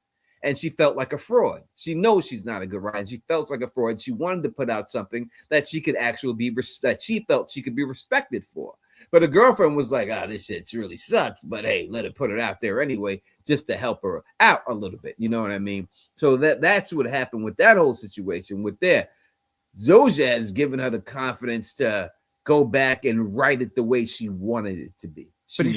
And she felt like a fraud. She knows she's not a good writer. She felt like a fraud. She wanted to put out something that she could actually that she felt she could be respected for. But her girlfriend was like, this shit really sucks, but hey, let her put it out there anyway, just to help her out a little bit. You know what I mean? So that's what happened with that whole situation with there. Zoja has given her the confidence to go back and write it the way she wanted it to be. But is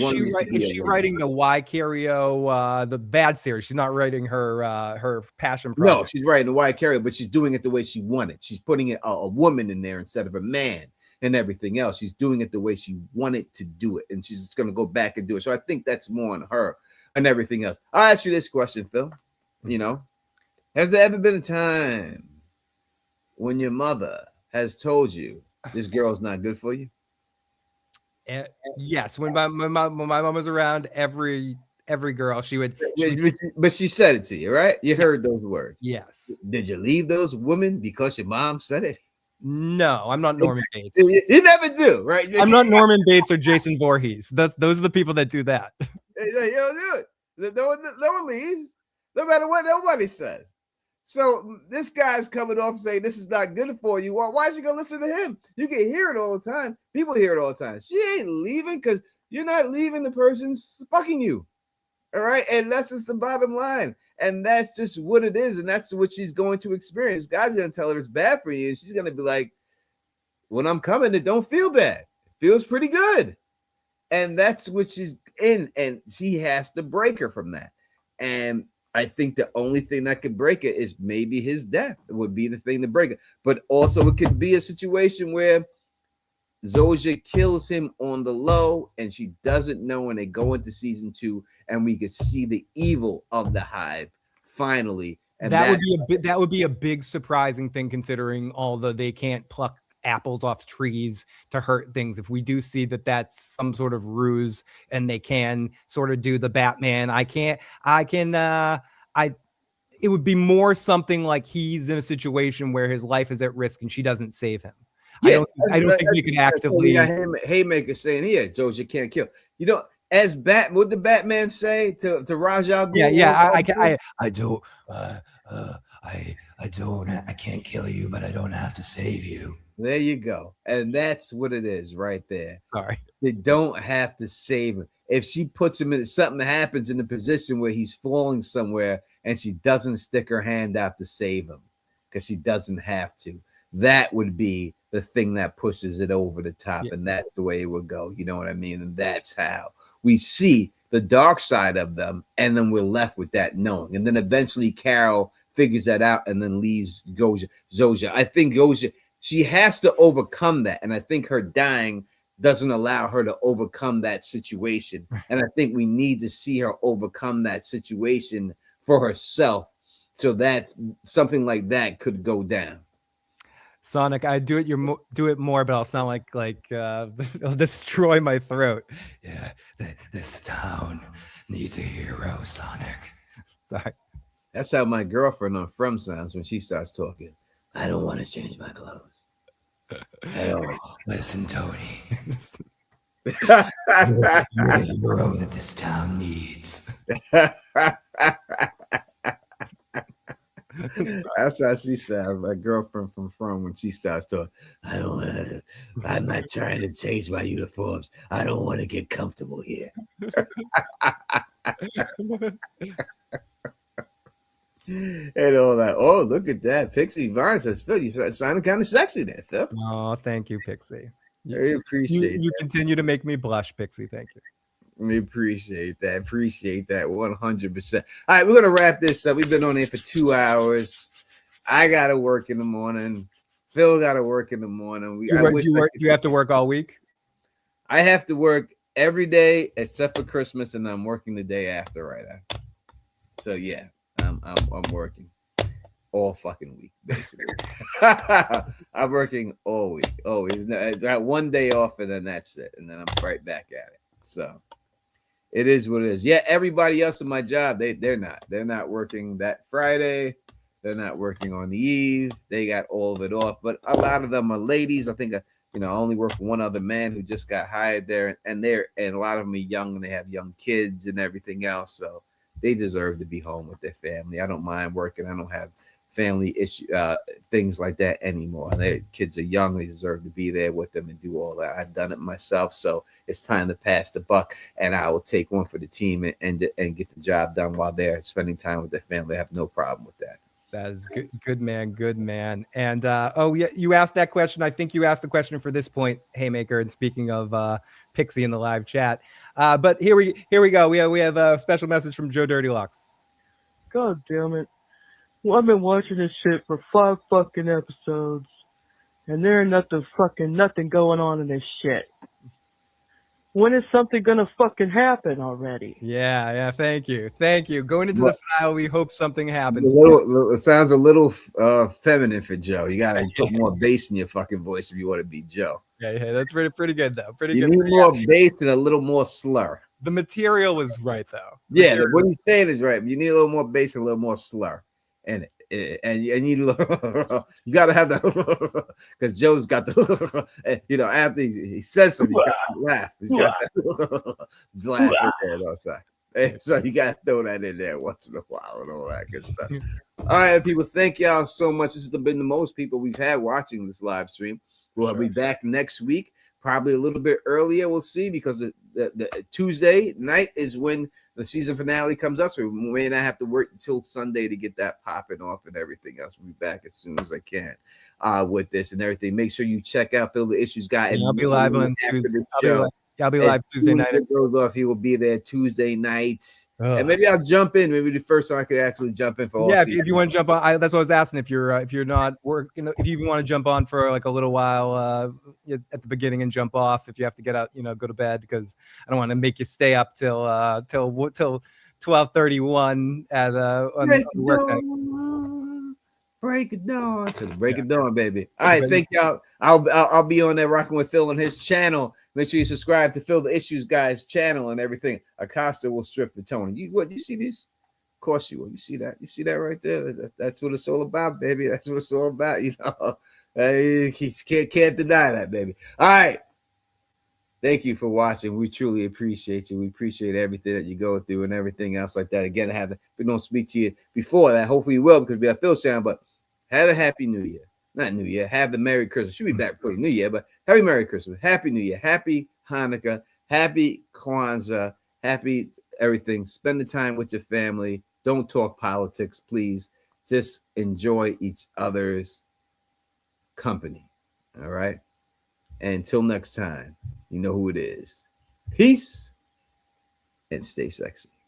she writing the Wicario, the bad series? She's not writing her passion project. No, she's writing the Wicario, but she's doing it the way she wanted. She's putting a woman in there instead of a man and everything else. She's doing it the way she wanted to do it, and she's just going to go back and do it. So I think that's more on her and everything else. I'll ask you this question, Phil. You know, has there ever been a time when your mother has told you this girl's not good for you? Yes, when my mom was around, every every girl. She would But she said it to you, right? You heard those words. yes. Did you leave those women because your mom said it? No, I'm not Norman Bates. You never do, right? I'm not Norman Bates or Jason Voorhees. Those are the people that do that. You don't do it. No one leaves, no matter what nobody says. So this guy's coming off saying this is not good for you. Why is you gonna listen to him? You can hear it all the time. People hear it all the time. She ain't leaving because you're not leaving the person's fucking you. All right. And that's just the bottom line. And that's just what it is. And that's what she's going to experience. God's gonna tell her it's bad for you. And she's gonna be like, when I'm coming, it don't feel bad. It feels pretty good. And that's what she's in. And she has to break her from that. And I think the only thing that could break it is maybe his death. It would be the thing to break it. But also it could be a situation where Zoja kills him on the low and she doesn't know when they go into season 2 and we could see the evil of the hive finally. And that would be a big surprising thing considering all they can't pluck apples off trees to hurt things. If we do see that that's some sort of ruse and they can sort of do the Batman, it would be more something like he's in a situation where his life is at risk and she doesn't save him. Yeah, I don't think we could actively Haymaker saying here, Zoja can't kill. You know, as what did Batman say to Ra's al Ghul? I can't kill you, but I don't have to save you. There you go. And that's what it is right there. Sorry. They don't have to save him. If she puts him in something happens in the position where he's falling somewhere and she doesn't stick her hand out to save him because she doesn't have to, that would be the thing that pushes it over the top. Yeah. And that's the way it would go. You know what I mean? And that's how we see the dark side of them. And then we're left with that knowing. And then eventually Carol figures that out and then leaves Zoja. I think Zoja, she has to overcome that. And I think her dying doesn't allow her to overcome that situation. And I think we need to see her overcome that situation for herself. So that something like that could go down. Sonic, I do it more, but I'll sound like it'll destroy my throat. Yeah, this town needs a hero, Sonic. Sorry. That's how my girlfriend on From sounds when she starts talking. I don't want to change my clothes. Listen, Tony. You're the hero that this town needs. That's how she sounds. My girlfriend from when she starts talking. I'm not trying to change my uniforms. I don't want to get comfortable here. And all that. Oh, look at that. Pixie Vine says, Phil, you sounded kind of sexy there, Phil. Oh, thank you, Pixie. I appreciate you continue to make me blush, Pixie. Thank you. We appreciate that. 100%. All right, we're gonna wrap this up. We've been on here for 2 hours. I gotta work in the morning. Phil gotta work in the morning. You have to work all week? I have to work every day except for Christmas, and I'm working the day after, right after. So yeah, I'm working all fucking week, basically. I'm working all week. Always. I got 1 day off, and then that's it, and then I'm right back at it. So it is what it is. Yeah, everybody else in my job, they're not working that Friday. They're not working on the eve. They got all of it off. But a lot of them are ladies. I think I only work for one other man who just got hired there, and a lot of them are young and they have young kids and everything else. So they deserve to be home with their family. I don't mind working. I don't have family issue things like that anymore. Their kids are young. They deserve to be there with them and do all that. I've done it myself. So it's time to pass the buck, and I will take one for the team and get the job done while they're spending time with their family. I have no problem with that. That is good man. And yeah, you asked that question. I think you asked the question for this point, Haymaker. And speaking of Pixie in the live chat, but here we go. We have a special message from Joe Dirty Locks. God damn it! Well, I've been watching this shit for 5 fucking episodes, and there ain't nothing going on in this shit. When is something gonna fucking happen already? Yeah. Thank you. Going into the file, we hope something happens. It sounds a little feminine for Joe. You gotta put more bass in your fucking voice if you want to be Joe. Yeah, that's pretty good though. You need more bass and a little more slur. The material was right though. Yeah, what he's saying is right. You need a little more bass and a little more slur in it. And you need you gotta have that because Joe's got the after he says something, you gotta laugh. He's got that laugh in there outside. And so you gotta throw that in there once in a while and all that good stuff. All right, people, thank y'all so much. This has been the most people we've had watching this live stream. We'll be back next week, probably a little bit earlier. We'll see, because the Tuesday night is when the season finale comes up, so we may not have to work until Sunday to get that popping off and everything else. We'll be back as soon as I can with this and everything. Make sure you check out Phil the Issues Guy. I'll be live on Tuesday. I'll be live Tuesday night. It goes off. He will be there Tuesday night. And maybe I'll jump in. Maybe the first time I could actually jump in for all if you want to jump on, that's what I was asking. If you're not working, if you even want to jump on for like a little while at the beginning and jump off, if you have to get out, go to bed, because I don't want to make you stay up till 12:31 at on work night. Break it down to the break it down, baby. All right, thank y'all. I'll be on there rocking with Phil on his channel. Make sure you subscribe to Phil the Issues Guy's channel and everything. Acosta will strip for Tony. You see these? Of course you will. You see that? You see that right there? That's what it's all about, baby. That's what it's all about. You can't deny that, baby. All right. Thank you for watching. We truly appreciate you. We appreciate everything that you go through and everything else like that. Again, if we don't speak to you before that, hopefully you will, because we have Phil's channel. But have a happy New Year. Not New Year. Have the Merry Christmas. Should be back before the New Year, but happy Merry Christmas. Happy New Year. Happy Hanukkah. Happy Kwanzaa. Happy everything. Spend the time with your family. Don't talk politics, please. Just enjoy each other's company. All right. And until next time, you know who it is. Peace and stay sexy.